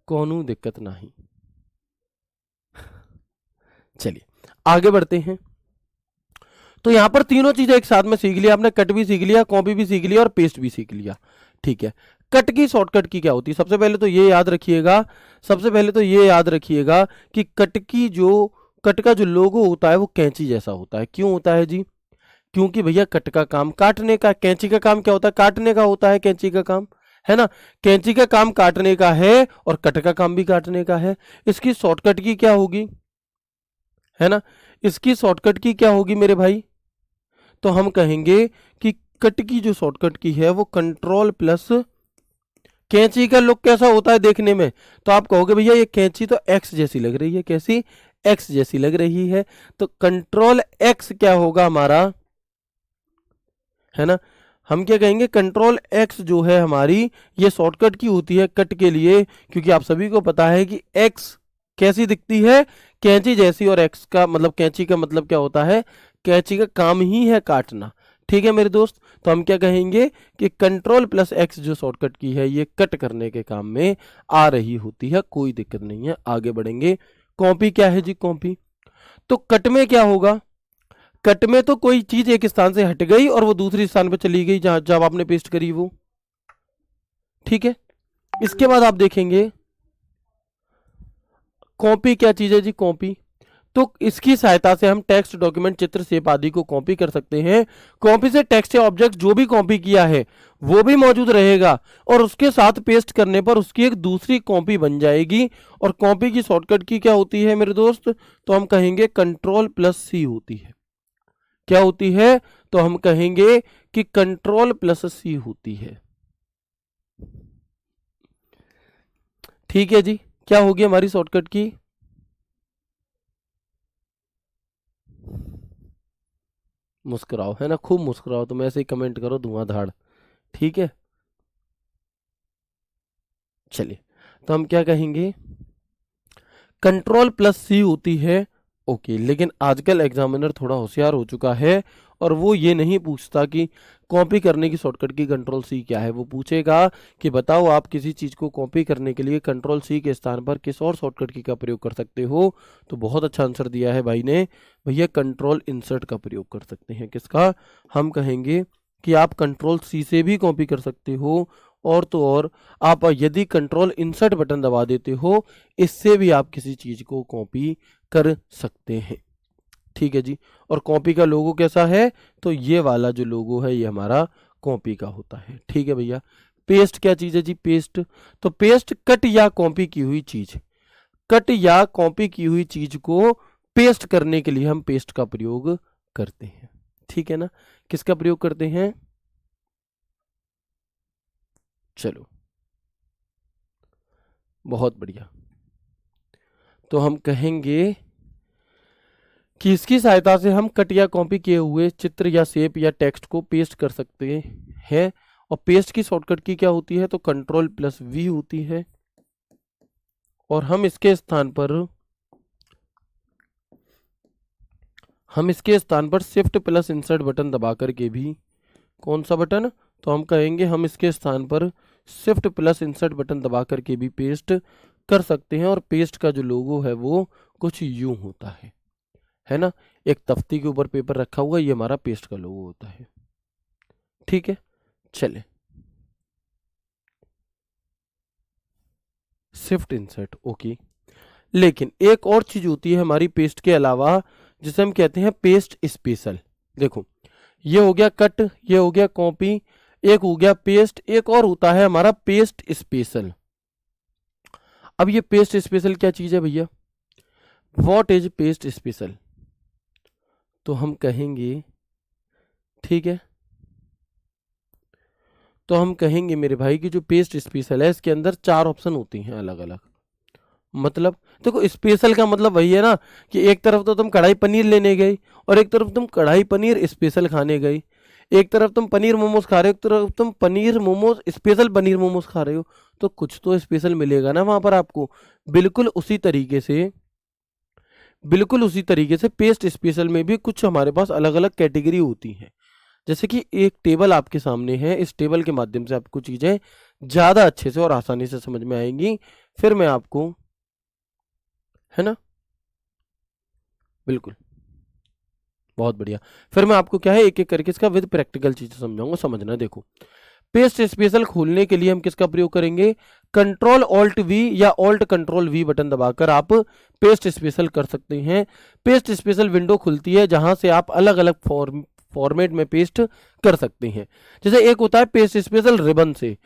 S1: कोनो दिक्कत नहीं। चलिए आगे बढ़ते हैं। तो यहां पर तीनों चीजें एक साथ में सीख लिया आपने, कट भी सीख लिया, कॉपी भी सीख लिया और पेस्ट भी सीख लिया। ठीक है, कट की शॉर्टकट की क्या होती है, सबसे पहले तो ये याद रखिएगा, सबसे पहले तो ये याद रखिएगा कि कट की जो, कट का जो लोगो होता है वो कैंची जैसा होता है। क्यों होता है जी, क्योंकि भैया कट का काम काटने का, कैंची का काम क्या होता है, काटने का होता है कैंची का काम, है ना। कैंची का काम काटने का है और कट का काम भी काटने का है। इसकी शॉर्टकट की क्या होगी, है ना, इसकी शॉर्टकट की क्या होगी मेरे भाई, तो हम कहेंगे कि कट की जो शॉर्टकट की है वो कंट्रोल प्लस, कैंची का लुक कैसा होता है देखने में, तो आप कहोगे भैया ये कैंची तो एक्स जैसी लग रही है, कैसी, एक्स जैसी लग रही है, तो कंट्रोल एक्स क्या होगा हमारा, है ना। हम क्या कहेंगे, कंट्रोल एक्स जो है हमारी ये शॉर्टकट की होती है कट के लिए, क्योंकि आप सभी को पता है कि एक्स कैसी दिखती है, कैंची जैसी, और एक्स का मतलब, कैंची का मतलब क्या होता है, कैंची का काम ही है काटना, ठीक है मेरे दोस्त। तो हम क्या कहेंगे कि कंट्रोल प्लस एक्स जो शॉर्टकट की है ये कट करने के काम में आ रही होती है, कोई दिक्कत नहीं है। आगे बढ़ेंगे। कॉपी क्या है जी? कॉपी तो कट में क्या होगा? कट में तो कोई चीज एक स्थान से हट गई और वो दूसरी स्थान पर चली गई जहां जब आपने पेस्ट करी वो, ठीक है। इसके बाद आप देखेंगे कॉपी क्या चीज है जी? कॉपी तो इसकी सहायता से हम टेक्स्ट, डॉक्यूमेंट, चित्र, शेप आदि को कॉपी कर सकते हैं। कॉपी से टेक्स्ट या ऑब्जेक्ट जो भी कॉपी किया है वो भी मौजूद रहेगा और उसके साथ पेस्ट करने पर उसकी एक दूसरी कॉपी बन जाएगी। और कॉपी की शॉर्टकट की क्या होती है मेरे दोस्त? तो हम कहेंगे कंट्रोल प्लस सी होती है। क्या होती है? तो हम कहेंगे कि कंट्रोल प्लस सी होती है। ठीक है जी। क्या होगी हमारी शॉर्टकट की? मुस्कुराओ, है ना, खूब मुस्कुराओ। तुम ऐसे ही कमेंट करो धुआंधार। ठीक है, चलिए। तो हम क्या कहेंगे? कंट्रोल प्लस सी होती है। ओके, लेकिन आजकल एग्जामिनर थोड़ा होशियार हो चुका है और वो ये नहीं पूछता कि कॉपी करने की शॉर्टकट की कंट्रोल सी क्या है। वो पूछेगा कि बताओ आप किसी चीज़ को कॉपी करने के लिए कंट्रोल सी के स्थान पर किस और शॉर्टकट की का प्रयोग कर सकते हो? तो बहुत अच्छा आंसर दिया है भाई ने। भैया कंट्रोल इंसर्ट का प्रयोग कर सकते हैं। किसका? हम कहेंगे कि आप कंट्रोल सी से भी कॉपी कर सकते हो और तो और आप यदि कंट्रोल इंसर्ट बटन दबा देते हो इससे भी आप किसी चीज़ को कॉपी कर सकते हैं। ठीक है जी। और कॉपी का लोगो कैसा है? तो ये वाला जो लोगो है ये हमारा कॉपी का होता है। ठीक है भैया। पेस्ट क्या चीज़ है जी? पेस्ट तो पेस्ट कट या कॉपी की हुई चीज़, कट या कॉपी की हुई चीज़ को पेस्ट करने के लिए हम पेस्ट का प्रयोग करते हैं। ठीक है ना। किसका प्रयोग करते हैं? चलो, बहुत बढ़िया। तो हम कहेंगे कि इसकी सहायता से हम कट या कॉपी किए हुए चित्र या शेप या टेक्स्ट को पेस्ट कर सकते हैं। और पेस्ट की शॉर्टकट की क्या होती है? तो कंट्रोल प्लस वी होती है। और हम इसके स्थान पर शिफ्ट प्लस इंसर्ट बटन दबा करके भी, कौन सा बटन? तो हम कहेंगे हम इसके स्थान पर शिफ्ट प्लस इंसर्ट बटन दबा करके भी पेस्ट कर सकते हैं। और पेस्ट का जो लोगो है वो कुछ यूं होता है ना। एक तख्ती के ऊपर पेपर रखा हुआ, ये हमारा पेस्ट का लोगो होता है। ठीक है, चले। Shift insert, okay. लेकिन एक और चीज होती है हमारी पेस्ट के अलावा जिसे हम कहते हैं पेस्ट स्पेशल। देखो, ये हो गया कट, ये हो गया कॉपी, एक हो गया पेस्ट, एक और होता है हमारा पेस्ट स्पेशल। अब ये पेस्ट स्पेशल क्या चीज है भैया? What is paste special? तो हम कहेंगे, ठीक है, तो हम कहेंगे मेरे भाई कि जो पेस्ट स्पेशल है इसके अंदर 4 ऑप्शन होती हैं अलग अलग। मतलब देखो, स्पेशल का मतलब वही है ना कि एक तरफ तो तुम कढ़ाई पनीर लेने गए और एक तरफ तुम कढ़ाई पनीर स्पेशल खाने गए। एक तरफ तुम पनीर मोमोज खा रहे हो, एक तरफ तुम पनीर मोमोज स्पेशल पनीर मोमोज खा रहे हो। तो कुछ तो स्पेशल मिलेगा ना वहां पर आपको। बिल्कुल उसी तरीके से बिल्कुल उसी तरीके से पेस्ट स्पेशल में भी कुछ हमारे पास अलग अलग कैटेगरी होती हैं। जैसे कि एक टेबल आपके सामने है, इस टेबल के माध्यम से आपको चीज़ें ज़्यादा अच्छे से और आसानी से समझ में आएंगी। फिर मैं आपको, है ना, बिल्कुल, बहुत बढ़िया। फिर मैं आपको क्या है एक एक करके इसका विद प्रैक्टिकल चीज़ें समझाऊंगा। समझना, देखो। पेस्ट स्पेशल खोलने के लिए हम किसका प्रयोग करेंगे? कंट्रोल ऑल्ट वी या ऑल्ट कंट्रोल वी बटन दबाकर आप पेस्ट स्पेशल कर सकते हैं। पेस्ट स्पेशल विंडो खुलती है जहां से आप अलग अलग फॉर्मेट में पेस्ट कर सकते हैं। जैसे एक होता है पेस्ट स्पेशल रिबन से,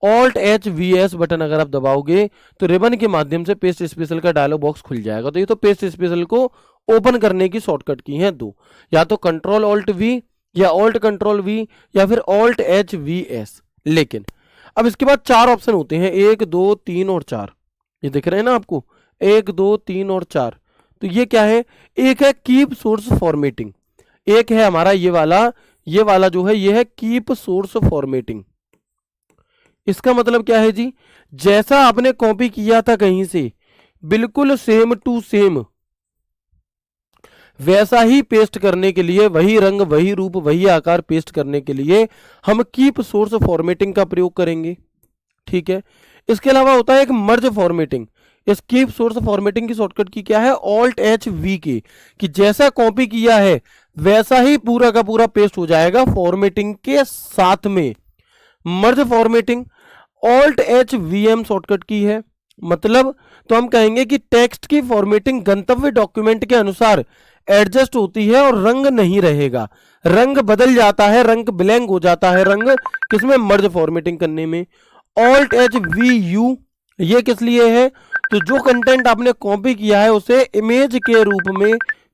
S1: alt H V S button अगर आप दबाओगे तो रिबन के माध्यम से पेस्ट स्पेशल का डायलॉग बॉक्स खुल जाएगा। तो ये तो पेस्ट स्पेशल को ओपन करने की शॉर्टकट की हैं दो, या तो कंट्रोल ऑल्ट वी या ऑल्ट कंट्रोल वी या फिर ऑल्ट एच वी एस। लेकिन अब इसके बाद 4 ऑप्शन होते हैं, 1 2 3 और 4। ये दिख रहे हैं ना आपको, 1 2 3 और 4। तो ये क्या है? एक है कीप सोर्स फॉर्मेटिंग, एक है हमारा ये वाला जो है ये है कीप सोर्स फॉर्मेटिंग। इसका मतलब क्या है जी? जैसा आपने कॉपी किया था कहीं से बिल्कुल सेम टू सेम वैसा ही पेस्ट करने के लिए, वही रंग वही रूप वही आकार पेस्ट करने के लिए हम कीप सोर्स फॉर्मेटिंग का प्रयोग करेंगे। ठीक है, इसके अलावा होता है एक मर्ज फॉर्मेटिंग। इस कीप सोर्स फॉर्मेटिंग की शॉर्टकट की क्या है, ऑल्ट एच वी की, कि जैसा कॉपी किया है वैसा ही पूरा का पूरा पेस्ट हो जाएगा फॉर्मेटिंग के साथ में। Merge formatting Alt H V M shortcut की है। मतलब तो हम कहेंगे कि टेक्स्ट की फॉर्मेटिंग गंतव्य डॉक्यूमेंट के अनुसार एडजस्ट होती है और रंग नहीं रहेगा, रंग बदल जाता है, रंग ब्लैंक हो जाता है, रंग किसमें, मर्ज फॉर्मेटिंग करने में। ऑल्ट एच वी यू ये किस लिए है, तो जो कंटेंट आपने कॉपी किया है उसे इमेज के रूप में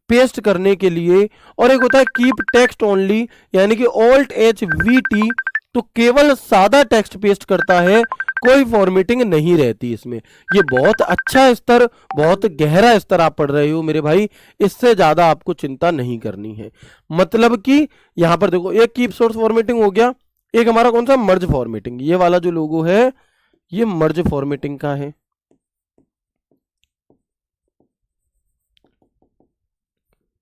S1: पेस्ट करने के लिए। और एक होता है कीप टेक्स्ट ओनली, यानी कि ऑल्ट एच वी टी, तो केवल सादा टेक्स्ट पेस्ट करता है, कोई फॉर्मेटिंग नहीं रहती इसमें। ये बहुत अच्छा स्तर, बहुत गहरा स्तर आप पढ़ रहे हो मेरे भाई, इससे ज्यादा आपको चिंता नहीं करनी है। मतलब कि यहां पर देखो, एक कीप सोर्स फॉर्मेटिंग हो गया, एक हमारा कौन सा, मर्ज फॉर्मेटिंग। ये वाला जो लोगो है ये मर्ज फॉर्मेटिंग का है।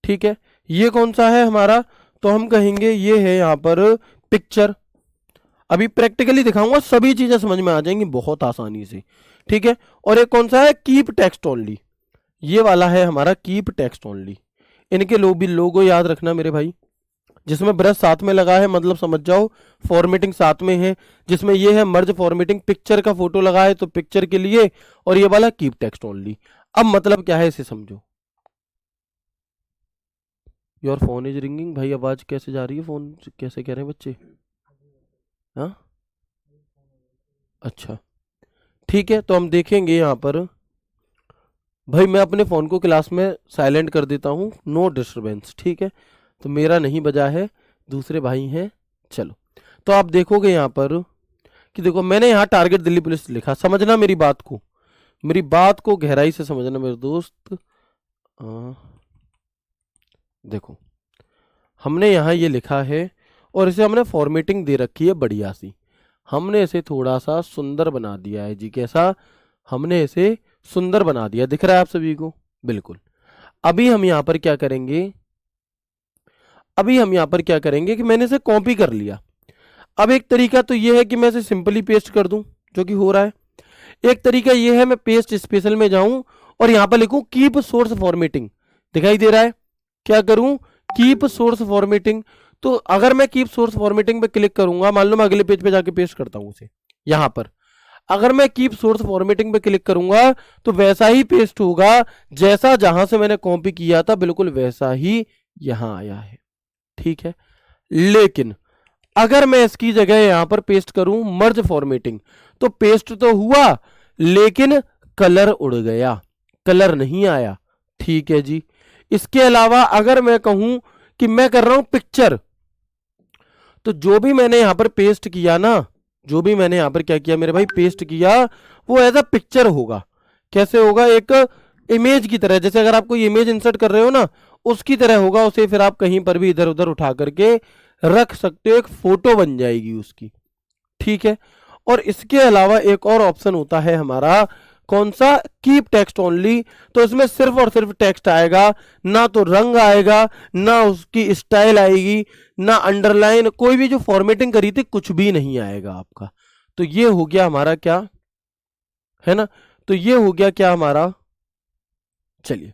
S1: ठीक है, ये कौन सा है हमारा, तो हम कहेंगे ये है यहां पर पिक्चर। अभी प्रैक्टिकली दिखाऊंगा, सभी चीजें समझ में आ जाएंगी बहुत आसानी से। ठीक है, और एक कौन सा है, कीप टेक्स्ट ओनली, ये वाला है हमारा कीप टेक्स्ट ओनली। इनके भी लोगो याद रखना मेरे भाई, जिसमें ब्रश साथ में लगा है मतलब समझ जाओ फॉर्मेटिंग साथ में है। जिसमें ये है मर्ज फॉर्मेटिंग, पिक्चर का फोटो लगा है तो पिक्चर के लिए, और ये वाला कीप टेक्स्ट ओनली। अब मतलब क्या है इसे समझो। योर फोन इज रिंगिंग, भाई आवाज कैसे जा रही है, फोन कैसे कह रहे हैं बच्चे, हाँ अच्छा ठीक है। तो हम देखेंगे यहाँ पर, भाई मैं अपने फ़ोन को क्लास में साइलेंट कर देता हूँ, नो डिस्टरबेंस। ठीक है, तो मेरा नहीं बजा है, दूसरे भाई हैं। चलो, तो आप देखोगे यहाँ पर कि देखो मैंने यहाँ टारगेट दिल्ली पुलिस लिखा, समझना मेरी बात को, मेरी बात को गहराई से समझना मेरे दोस्त। देखो हमने यहाँ ये लिखा है और इसे हमने फॉर्मेटिंग दे रखी है बढ़िया सी, हमने इसे थोड़ा सा सुंदर बना दिया है जी। कैसा, हमने इसे सुंदर बना दिया, दिख रहा है आप सभी को, बिल्कुल। अभी हम यहाँ पर क्या करेंगे, अभी हम यहाँ पर क्या करेंगे कि मैंने इसे कॉपी कर लिया। अब एक तरीका तो ये है कि मैं इसे सिंपली पेस्ट कर दूं, जो कि हो रहा है। एक तरीका ये है मैं पेस्ट स्पेशल में जाऊं और यहाँ पर लिखूं कीप सोर्स फॉर्मेटिंग, दिखाई दे रहा है, क्या करूं, कीप सोर्स फॉर्मेटिंग। तो अगर मैं कीप सोर्स फॉर्मेटिंग पे क्लिक करूंगा, मान लो मैं अगले पेज पे जाके पेस्ट करता हूं उसे यहां पर, अगर मैं कीप सोर्स फॉर्मेटिंग पे क्लिक करूंगा तो वैसा ही पेस्ट होगा जैसा जहां से मैंने कॉपी किया था, बिल्कुल वैसा ही यहां आया है। ठीक है, लेकिन अगर मैं इसकी जगह यहां पर पेस्ट करूं मर्ज फॉर्मेटिंग, तो पेस्ट तो हुआ लेकिन कलर उड़ गया, कलर नहीं आया। ठीक है जी, इसके अलावा अगर मैं कहूं कि मैं कर रहा हूं पिक्चर, तो जो भी मैंने यहां पर पेस्ट किया ना, जो भी मैंने यहां पर क्या किया मेरे भाई, पेस्ट किया, वो एज अ पिक्चर होगा। कैसे होगा, एक इमेज की तरह, जैसे अगर आप कोई इमेज इंसर्ट कर रहे हो ना, उसकी तरह होगा। उसे फिर आप कहीं पर भी इधर उधर उठा करके रख सकते हो, एक फोटो बन जाएगी उसकी। ठीक है, और इसके अलावा एक और ऑप्शन होता है हमारा, कौन सा, कीप टेक्स्ट ओनली। तो इसमें सिर्फ और सिर्फ टेक्स्ट आएगा, ना तो रंग आएगा, ना उसकी स्टाइल आएगी, ना अंडरलाइन, कोई भी जो फॉर्मेटिंग करी थी कुछ भी नहीं आएगा आपका। तो ये हो गया हमारा क्या है ना, तो ये हो गया क्या हमारा, चलिए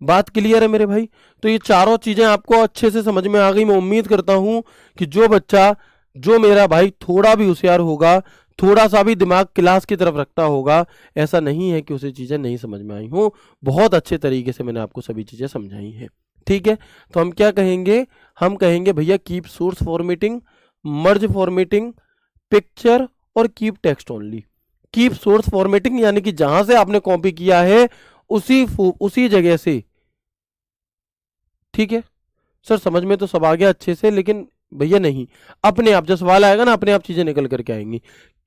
S1: बात क्लियर है मेरे भाई। तो ये चारों चीजें आपको अच्छे से समझ में आ गई। मैं उम्मीद करता हूं कि जो बच्चा, जो मेरा भाई थोड़ा भी होशियार होगा, थोड़ा सा भी दिमाग क्लास की तरफ रखता होगा, ऐसा नहीं है कि उसे चीजें नहीं समझ में आई हों, बहुत अच्छे तरीके से मैंने आपको सभी चीजें समझाई हैं। ठीक है, तो हम क्या कहेंगे, हम कहेंगे भैया कीप सोर्स फॉर्मेटिंग, मर्ज फॉर्मेटिंग, पिक्चर और keep text only. Keep source formatting यानी कि जहां से आपने कॉपी किया है उसी जगह से। ठीक है सर, समझ में तो सब आ गया अच्छे से, लेकिन भैया नहीं, अपने आप जब सवाल आएगा ना अपने आप चीजें निकल करके आएंगी।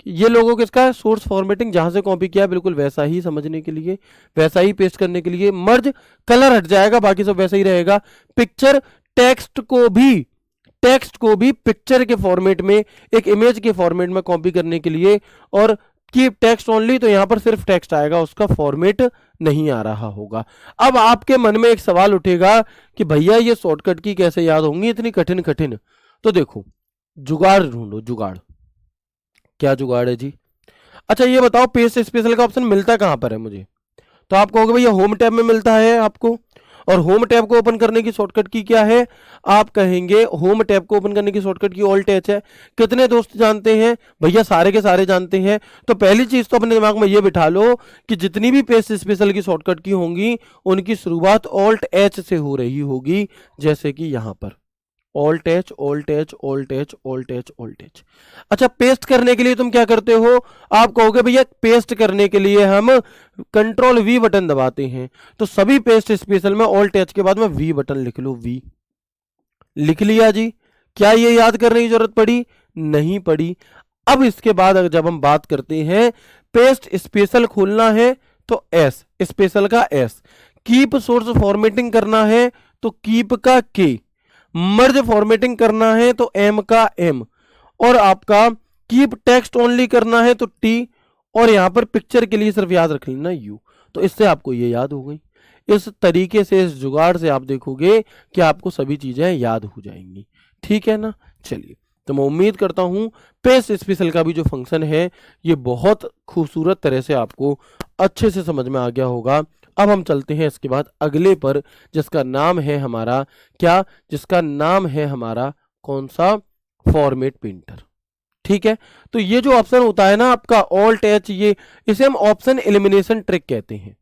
S1: ये लोगों किसका है, सोर्स फॉर्मेटिंग, जहां से कॉपी किया बिल्कुल वैसा ही समझने के लिए, वैसा ही पेस्ट करने के लिए। मर्ज, कलर हट जाएगा, बाकी सब वैसा ही रहेगा। पिक्चर, टेक्स्ट को भी पिक्चर के फॉर्मेट में, एक इमेज के फॉर्मेट में कॉपी करने के लिए। और कीप टेक्स्ट ओनली, तो यहां पर सिर्फ टेक्स्ट आएगा, उसका फॉर्मेट नहीं आ रहा होगा। अब आपके मन में एक सवाल उठेगा कि भैया ये शॉर्टकट की कैसे याद होंगी इतनी कठिन कठिन। तो देखो, जुगाड़ ढूंढो, जुगाड़। क्या जुगाड़ है जी? अच्छा ये बताओ, पेस्ट स्पेशल का ऑप्शन मिलता कहां पर है मुझे? तो आप कहोगे भैया होम टैब में मिलता है आपको, और होम टैब को ओपन करने की शॉर्टकट की क्या है? आप कहेंगे होम टैब को ओपन करने की शॉर्टकट की ऑल्ट एच है। कितने दोस्त जानते हैं? भैया सारे के सारे जानते हैं। तो पहली चीज तो अपने दिमाग में ये बिठा लो कि जितनी भी पेस्ट स्पेशल की शॉर्टकट की होंगी उनकी शुरुआत ऑल्ट एच से हो रही होगी, जैसे कि यहां पर alt H, alt H, alt H, alt H, alt H. अच्छा, पेस्ट करने के लिए तुम क्या करते हो? आप कहोगे भैया पेस्ट करने के लिए हम कंट्रोल वी बटन दबाते हैं। तो सभी पेस्ट स्पेशल में ऑल्ट एच के बाद में वी बटन लिख लो, वी लिख लिया जी। क्या ये याद करने की जरूरत पड़ी? नहीं पड़ी। अब इसके बाद अगर जब हम बात करते हैं पेस्ट स्पेशल खोलना है तो एस, स्पेशल का एस, कीप सोर्स फॉर्मेटिंग करना है तो कीप का के, मर्ज फॉर्मेटिंग करना है तो एम का एम, और आपका कीप टेक्स्ट ओनली करना है तो टी, और यहां पर पिक्चर के लिए सिर्फ याद रख लेना यू। तो इससे आपको ये याद हो गई। इस तरीके से, इस जुगाड़ से आप देखोगे कि आपको सभी चीजें याद हो जाएंगी। ठीक है ना? चलिए, तो मैं उम्मीद करता हूं पेस्ट स्पेशल का भी जो फंक्शन है ये बहुत खूबसूरत तरह से आपको अच्छे से समझ में आ गया होगा। अब हम चलते हैं इसके बाद अगले पर, जिसका नाम है हमारा क्या? जिसका नाम है हमारा कौन सा? Format painter. ठीक है, तो ये जो ऑप्शन होता है ना आपका ऑल्ट एच, ये इसे हम ऑप्शन एलिमिनेशन ट्रिक कहते हैं।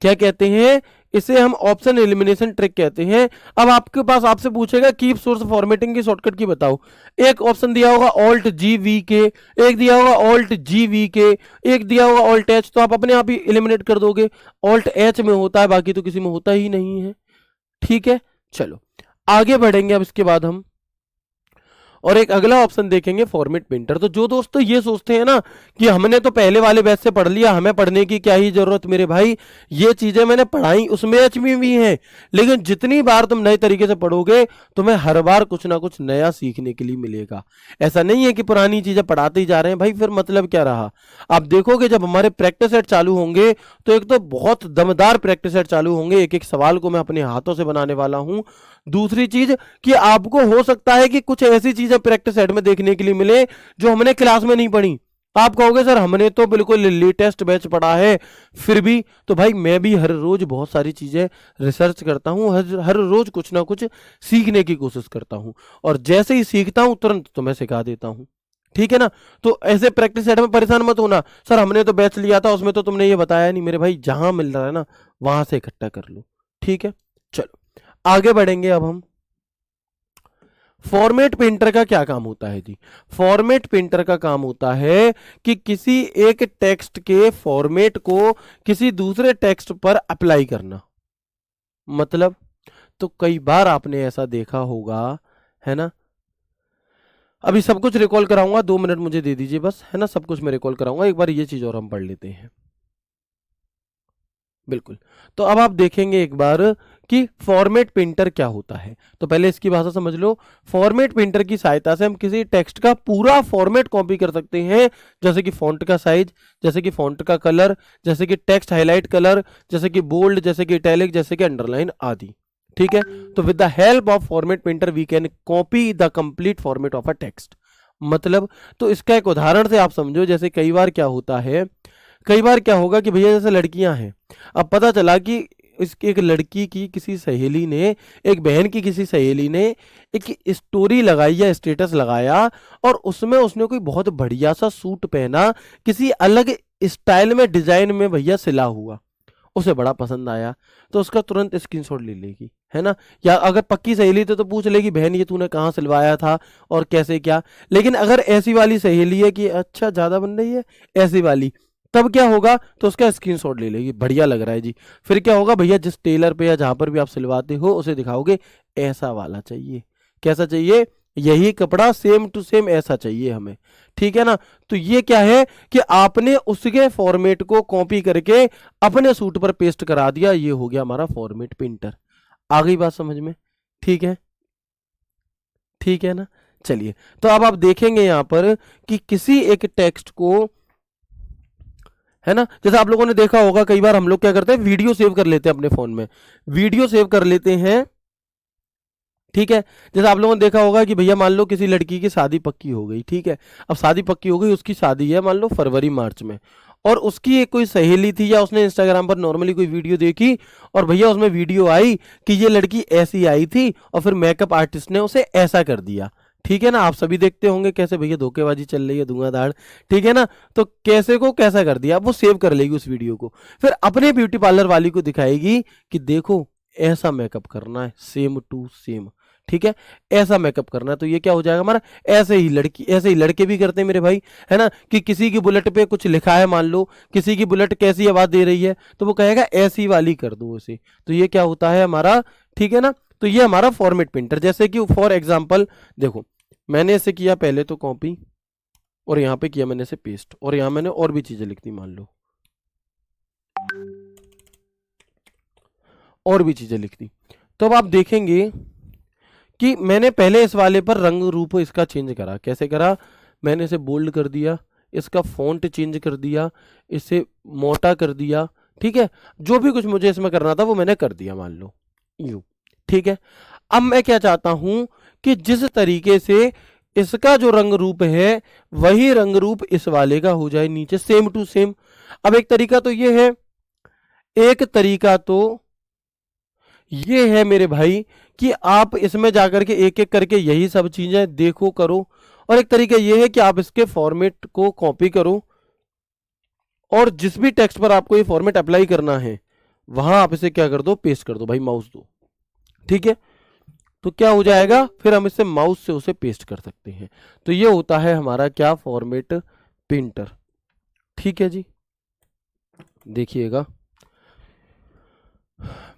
S1: क्या कहते हैं? इसे हम ऑप्शन एलिमिनेशन ट्रिक कहते हैं। अब आपके पास आपसे पूछेगा कीप सोर्स फॉर्मेटिंग की शॉर्टकट की बताओ। एक ऑप्शन दिया होगा ऑल्ट जी वी के, एक दिया होगा ऑल्ट जी वी के, एक दिया होगा ऑल्ट एच, तो आप अपने आप ही एलिमिनेट कर दोगे। ऑल्ट एच में होता है, बाकी तो किसी में होता ही नहीं है। ठीक है, चलो आगे बढ़ेंगे अब इसके बाद हम, और एक अगला ऑप्शन देखेंगे फॉर्मेट पेंटर। तो जो दोस्तों ये सोचते हैं ना कि हमने तो पहले वाले बैच से पढ़ लिया, हमें पढ़ने की क्या ही जरूरत मेरे भाई, ये चीजें मैंने पढ़ाई उसमें एच में भी हैं, लेकिन जितनी बार तुम नए तरीके से पढ़ोगे तुम्हें हर बार कुछ ना कुछ नया सीखने के लिए मिलेगा। ऐसा नहीं है कि पुरानी चीजें पढ़ाते ही जा रहे हैं भाई, फिर मतलब क्या रहा। आप देखोगे जब हमारे प्रैक्टिस सेट चालू होंगे तो एक तो बहुत दमदार प्रैक्टिस सेट चालू होंगे, एक एक सवाल को मैं अपने हाथों से बनाने वाला हूं। दूसरी चीज कि आपको हो सकता है कि कुछ ऐसी चीजें प्रैक्टिस सेट में देखने के लिए मिले जो हमने क्लास में नहीं पढ़ी। आप कहोगे सर हमने तो बिल्कुल लेटेस्ट बैच पढ़ा है, फिर भी तो भाई मैं भी हर रोज बहुत सारी चीजें रिसर्च करता हूं, हर रोज कुछ ना कुछ सीखने की कोशिश करता हूं, और जैसे ही सीखता हूं तुरंत तुम्हें सिखा देता हूं। ठीक है ना? तो ऐसे प्रैक्टिस सेट में परेशान मत होना, सर हमने तो बैच लिया था उसमें तो तुमने ये बताया नहीं। मेरे भाई जहां मिल रहा है ना वहां से इकट्ठा कर लो। ठीक है, चलो आगे बढ़ेंगे अब हम। फॉर्मेट पेंटर का क्या काम होता है जी? फॉर्मेट पेंटर का काम होता है कि किसी एक टेक्स्ट के फॉर्मेट को किसी दूसरे टेक्स्ट पर अप्लाई करना। मतलब, तो कई बार आपने ऐसा देखा होगा, है ना? अभी सब कुछ रिकॉल कराऊंगा, 2 मिनट मुझे दे दीजिए बस, है ना? सब कुछ मैं रिकॉल कराऊंगा, एक बार ये चीज और हम पढ़ लेते हैं। बिल्कुल। तो अब आप देखेंगे एक बार कि फॉर्मेट पेंटर क्या होता है। तो पहले इसकी भाषा समझ लो। फॉर्मेट पेंटर की सहायता से हम किसी टेक्स्ट का पूरा फॉर्मेट कॉपी कर सकते हैं, जैसे कि फॉन्ट का साइज, जैसे कि फॉन्ट का कलर, जैसे कि टेक्स्ट हाईलाइट कलर, जैसे कि बोल्ड, जैसे कि इटैलिक, जैसे कि अंडरलाइन आदि। ठीक है, तो with the help of format painter we can copy the complete format of a text. मतलब, तो इसका एक उदाहरण से आप समझो, जैसे कई बार क्या होता है, कई बार क्या होगा कि भैया जैसे लड़कियां हैं, अब पता चला कि इसकी एक लड़की की किसी सहेली ने, एक बहन की किसी सहेली ने एक स्टोरी लगाई या स्टेटस लगाया, और उसमें उसने कोई बहुत बढ़िया सा सूट पहना, किसी अलग स्टाइल में डिजाइन में भैया सिला हुआ, उसे बड़ा पसंद आया, तो उसका तुरंत स्क्रीनशॉट ले लेगी, है ना? या अगर पक्की सहेली तो पूछ लेगी बहन ये तूने कहाँ सिलवाया था और कैसे क्या। लेकिन अगर ऐसी वाली सहेली है कि अच्छा ज्यादा बन रही है ऐसी वाली, तब क्या होगा, तो उसका स्क्रीनशॉट ले लेगी, बढ़िया लग रहा है जी। फिर क्या होगा भैया, जिस टेलर पे या जहां पर भी आप सिलवाते हो उसे दिखाओगे, ऐसा वाला चाहिए। कैसा चाहिए? यही कपड़ा सेम टू सेम ऐसा चाहिए हमें। ठीक है ना? तो ये क्या है कि आपने उसके फॉर्मेट को कॉपी करके अपने सूट पर पेस्ट करा दिया, ये हो गया हमारा फॉर्मेट पेंटर। आ गई बात समझ में? ठीक है, ठीक है ना? चलिए, तो अब आप देखेंगे यहां पर कि किसी एक टेक्स्ट को, है ना, जैसे आप लोगों ने देखा होगा कई बार हम लोग क्या करते हैं, वीडियो सेव कर लेते हैं अपने फोन में, वीडियो सेव कर लेते हैं, ठीक है। जैसे आप लोगों ने देखा होगा कि भैया मान लो किसी लड़की की शादी पक्की हो गई, ठीक है, अब शादी पक्की हो गई, उसकी शादी है मान लो फरवरी मार्च में, और उसकी एक कोई सहेली थी या उसने इंस्टाग्राम पर नॉर्मली कोई वीडियो देखी, और भैया उसमें वीडियो आई कि ये लड़की ऐसी आई थी और फिर मेकअप आर्टिस्ट ने उसे ऐसा कर दिया, ठीक है ना। आप सभी देखते होंगे कैसे भैया धोखेबाजी चल रही है, धुआंधार, ठीक है ना। तो कैसे को कैसा कर दिया, वो सेव कर लेगी उस वीडियो को, फिर अपने ब्यूटी पार्लर वाली को दिखाएगी कि देखो ऐसा मेकअप करना है, सेम टू सेम, ठीक है, ऐसा मेकअप करना है। तो ये क्या हो जाएगा हमारा, ऐसे ही लड़की, ऐसे ही लड़के भी करते हैं मेरे भाई, है ना, कि किसी की बुलेट पे कुछ लिखा है, मान लो किसी की बुलेट कैसी आवाज दे रही है, तो वो कहेगा ऐसी वाली कर दो उसे। तो ये क्या होता है हमारा, ठीक है ना। तो ये हमारा फॉर्मेट प्रिंटर, जैसे कि फॉर एग्जाम्पल देखो, मैंने इसे किया पहले तो कॉपी, और यहां पे किया मैंने इसे पेस्ट, और यहां मैंने और भी चीजें लिख दी, मान लो और भी चीजें लिख दी। तो अब आप देखेंगे कि मैंने पहले इस वाले पर रंग रूप इसका चेंज करा, कैसे करा, मैंने इसे बोल्ड कर दिया, इसका फॉन्ट चेंज कर दिया, इसे मोटा कर दिया, ठीक है, जो भी कुछ मुझे इसमें करना था वो मैंने कर दिया, मान लो यू, ठीक है। अब मैं क्या चाहता हूं कि जिस तरीके से इसका जो रंग रूप है वही रंग रूप इस वाले का हो जाए नीचे, सेम टू सेम। अब एक तरीका तो ये है, एक तरीका तो ये है मेरे भाई कि आप इसमें जाकर के एक एक करके यही सब चीजें देखो करो, और एक तरीका ये है कि आप इसके फॉर्मेट को कॉपी करो, और जिस भी टेक्स्ट पर आपको ये फॉर्मेट अप्लाई करना है वहां आप इसे क्या कर दो, पेस्ट कर दो भाई, माउस दो, ठीक है। तो क्या हो जाएगा, फिर हम इसे माउस से उसे पेस्ट कर सकते हैं। तो ये होता है हमारा क्या, फॉर्मेट प्रिंटर, ठीक है जी। देखिएगा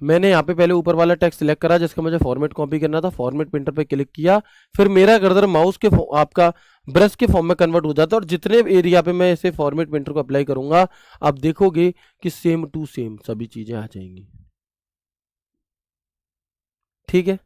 S1: मैंने यहाँ पे पहले ऊपर वाला टेक्स्ट सिलेक्ट करा जिसका मुझे फॉर्मेट कॉपी करना था, फॉर्मेट प्रिंटर पे क्लिक किया, फिर मेरा कर्सर माउस के आपका ब्रश के फॉर्म में कन्वर्ट हो जाता है, और जितने एरिया पे मैं इसे फॉर्मेट प्रिंटर को अप्लाई करूंगा आप देखोगे कि सेम टू सेम सभी चीजें आ जाएंगी, ठीक है।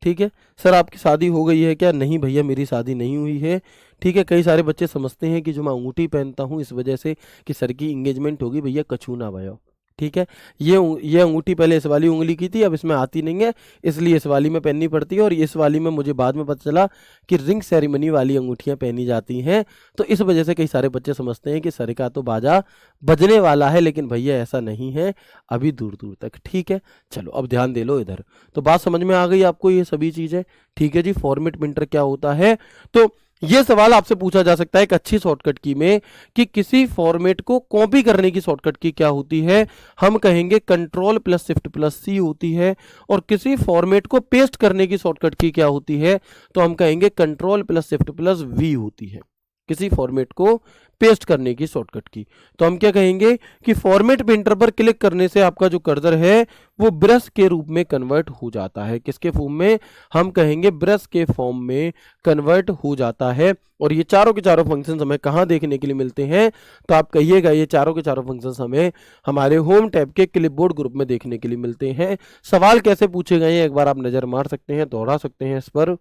S1: ठीक है, सर आपकी शादी हो गई है क्या, नहीं भैया मेरी शादी नहीं हुई है, ठीक है। कई सारे बच्चे समझते हैं कि जो मैं अंगूठी पहनता हूं इस वजह से कि सर की इंगेजमेंट होगी, भैया कछू ना भयो, ठीक है। ये अंगूठी पहले इस वाली उंगली की थी, अब इसमें आती नहीं है, इसलिए इस वाली में पहननी पड़ती है, और इस वाली में मुझे बाद में पता चला कि रिंग सेरेमनी वाली अंगूठियां पहनी जाती हैं। तो इस वजह से कई सारे बच्चे समझते हैं कि सर का तो बाजा बजने वाला है, लेकिन भैया ऐसा नहीं है अभी दूर दूर तक, ठीक है। चलो अब ध्यान दे लो इधर, तो बात समझ में आ गई आपको ये सभी चीजें, ठीक है जी। फॉर्मेट प्रिंटर क्या होता है, तो ये सवाल आपसे पूछा जा सकता है एक अच्छी शॉर्टकट की में कि किसी फॉर्मेट को कॉपी करने की शॉर्टकट की क्या होती है, हम कहेंगे कंट्रोल प्लस शिफ्ट प्लस सी होती है, और किसी फॉर्मेट को पेस्ट करने की शॉर्टकट की क्या होती है, तो हम कहेंगे control plus shift plus V होती है, किसी फॉर्मेट को पेस्ट करने की शॉर्टकट की। तो हम क्या कहेंगे कि फॉर्मेट प्रिंटर पर क्लिक करने से आपका जो कर्सर है वो ब्रश के रूप में कन्वर्ट हो जाता है, किसके फॉर्म में, हम कहेंगे ब्रश के फॉर्म में कन्वर्ट हो जाता है। और ये चारों के चारों फंक्शंस हमें कहाँ देखने के लिए मिलते हैं, तो आप कहिएगा ये चारों के चारों फंक्शंस हमें हमारे होम टैब के क्लिपबोर्ड ग्रुप में देखने के लिए मिलते हैं। सवाल कैसे पूछे गए हैं एक बार आप नजर मार सकते हैं, दोहरा सकते हैं इस पर,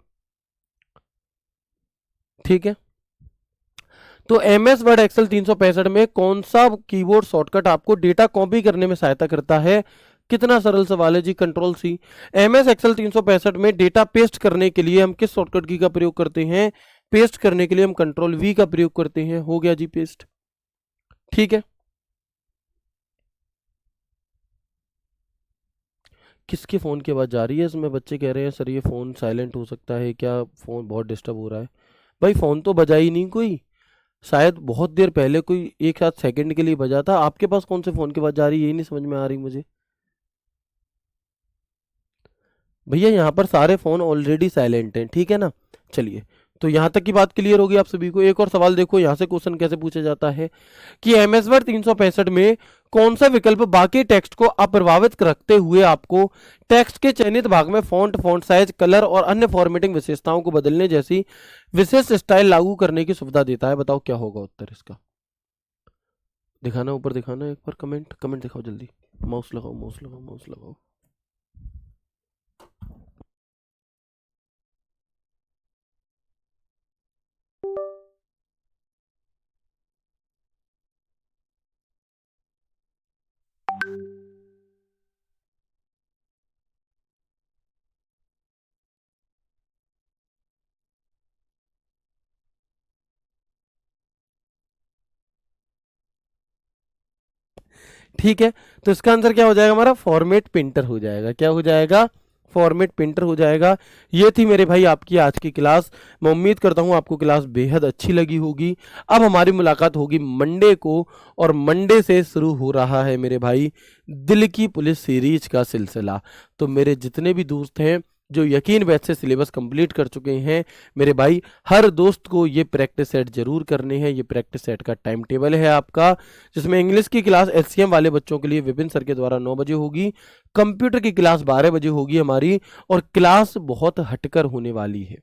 S1: ठीक है। तो एम एस वर्ड एक्सेल 365 में कौन सा कीबोर्ड शॉर्टकट आपको डेटा कॉपी करने में सहायता करता है, कितना सरल सवाल है जी, control C. M S Excel 365 में डेटा पेस्ट करने के लिए हम किस शॉर्टकट की का प्रयोग करते हैं, पेस्ट करने के लिए हम कंट्रोल वी का प्रयोग करते हैं, हो गया जी पेस्ट, ठीक है। किसके फोन की आवाज जा रही है इसमें, बच्चे कह रहे हैं सर ये फोन साइलेंट हो सकता है क्या, फोन बहुत डिस्टर्ब हो रहा है। भाई फोन तो बजा ही नहीं कोई, शायद बहुत देर पहले कोई एक आध सेकंड के लिए बजा था, आपके पास कौन से फोन की आवाज जा रही है, यही नहीं समझ में आ रही मुझे। भैया यहाँ पर सारे फोन ऑलरेडी साइलेंट हैं, ठीक है ना। चलिए, तो यहाँ तक की बात क्लियर होगी आप सभी को। एक और सवाल देखो, यहाँ से क्वेश्चन कैसे पूछा जाता है कि एमएस वर्ड 365 में कौन सा विकल्प बाकी टेक्स्ट को अप्रभावित रखते हुए आपको टेक्स्ट के चयनित भाग में फॉन्ट, फॉन्ट साइज, कलर और अन्य फॉर्मेटिंग विशेषताओं को बदलने जैसी विशेष स्टाइल लागू करने की सुविधा देता है, बताओ क्या होगा उत्तर इसका। दिखाना ऊपर, दिखाना एक बार, कमेंट कमेंट दिखाओ जल्दी, माउस लगाओ माउस लगाओ माउस लगाओ। ठीक है, तो इसका आंसर क्या हो जाएगा हमारा, फॉर्मेट प्रिंटर हो जाएगा। क्या हो जाएगा, फॉर्मेट प्रिंटर हो जाएगा। ये थी मेरे भाई आपकी आज की क्लास। मैं उम्मीद करता हूँ आपको क्लास बेहद अच्छी लगी होगी। अब हमारी मुलाकात होगी मंडे को, और मंडे से शुरू हो रहा है मेरे भाई दिल की पुलिस सीरीज का सिलसिला। तो मेरे जितने भी दोस्त हैं जो यकीन बैच से सिलेबस कंप्लीट कर चुके हैं मेरे भाई, हर दोस्त को ये प्रैक्टिस सेट जरूर करने हैं। ये प्रैक्टिस सेट का टाइम टेबल है आपका, जिसमें इंग्लिश की क्लास एचसीएम वाले बच्चों के लिए विपिन सर के द्वारा 9 बजे होगी, कंप्यूटर की क्लास 12 बजे होगी हमारी, और क्लास बहुत हटकर होने वाली है।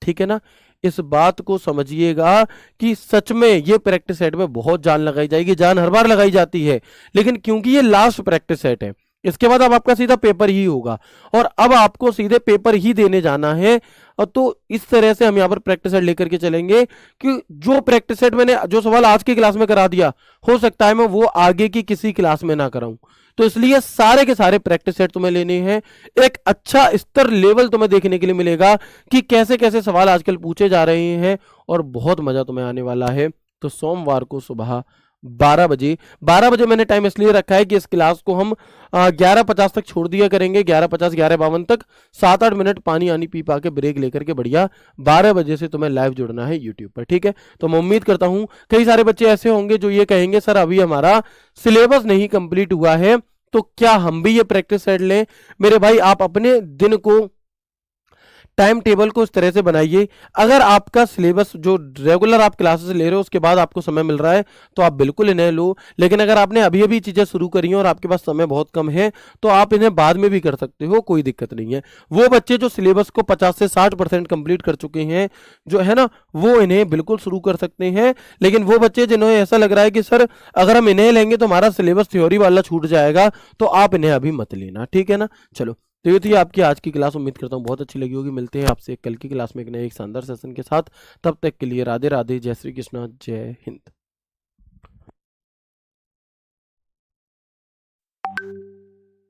S1: ठीक है ना, इस बात को समझिएगा कि सच में ये प्रैक्टिस सेट में बहुत जान लगाई जाएगी। जान हर बार लगाई जाती है, लेकिन क्योंकि ये लास्ट प्रैक्टिस सेट है, इसके बाद अब आपका सीधा पेपर ही होगा, और अब आपको सीधे पेपर ही देने जाना है। और तो इस तरह से हम यहाँ पर प्रैक्टिस सेट लेकर के चलेंगे कि जो प्रैक्टिस सेट मैंने जो सवाल आज की क्लास में करा दिया, हो सकता है मैं वो आगे की किसी क्लास में ना कराऊं। तो इसलिए सारे के सारे प्रैक्टिस सेट तुम्हें लेने हैं। एक अच्छा स्तर लेवल तुम्हें देखने के लिए मिलेगा कि कैसे कैसे सवाल आजकल पूछे जा रहे हैं, और बहुत मजा तुम्हें आने वाला है। तो सोमवार को सुबह 12 बजे मैंने टाइम इसलिए रखा है कि इस क्लास को हम 11:50 तक छोड़ दिया करेंगे, 11:50 11:52 तक, 7-8 मिनट पानी आनी पी पा के ब्रेक लेकर के बढ़िया 12 बजे से तुम्हें लाइव जुड़ना है यूट्यूब पर। ठीक है, तो मैं उम्मीद करता हूं कई सारे बच्चे ऐसे होंगे जो ये कहेंगे सर अभी हमारा सिलेबस नहीं कंप्लीट हुआ है, तो क्या हम भी ये प्रैक्टिस सेट लें। मेरे भाई आप अपने दिन को, टाइम टेबल को इस तरह से बनाइए। अगर आपका सिलेबस जो रेगुलर आप क्लासेस ले रहे हो उसके बाद आपको समय मिल रहा है तो आप बिल्कुल इन्हें लो, लेकिन अगर आपने अभी अभी चीजें शुरू करी हैं और आपके पास समय बहुत कम है तो आप इन्हें बाद में भी कर सकते हो, कोई दिक्कत नहीं है। वो बच्चे जो सिलेबस को 50 से 60% कंप्लीट कर चुके हैं जो है ना, वो इन्हें बिल्कुल शुरू कर सकते हैं। लेकिन वो बच्चे जिन्हें ऐसा लग रहा है कि सर अगर हम इन्हें लेंगे तो हमारा सिलेबस थ्योरी वाला छूट जाएगा, तो आप इन्हें अभी मत लेना। ठीक है ना, चलो तो ये थी आपकी आज की क्लास। उम्मीद करता हूँ बहुत अच्छी लगी होगी। मिलते हैं आपसे कल की क्लास में एक नए एक शानदार सेशन के साथ। तब तक के लिए राधे राधे, जय श्री कृष्णा, जय हिंद।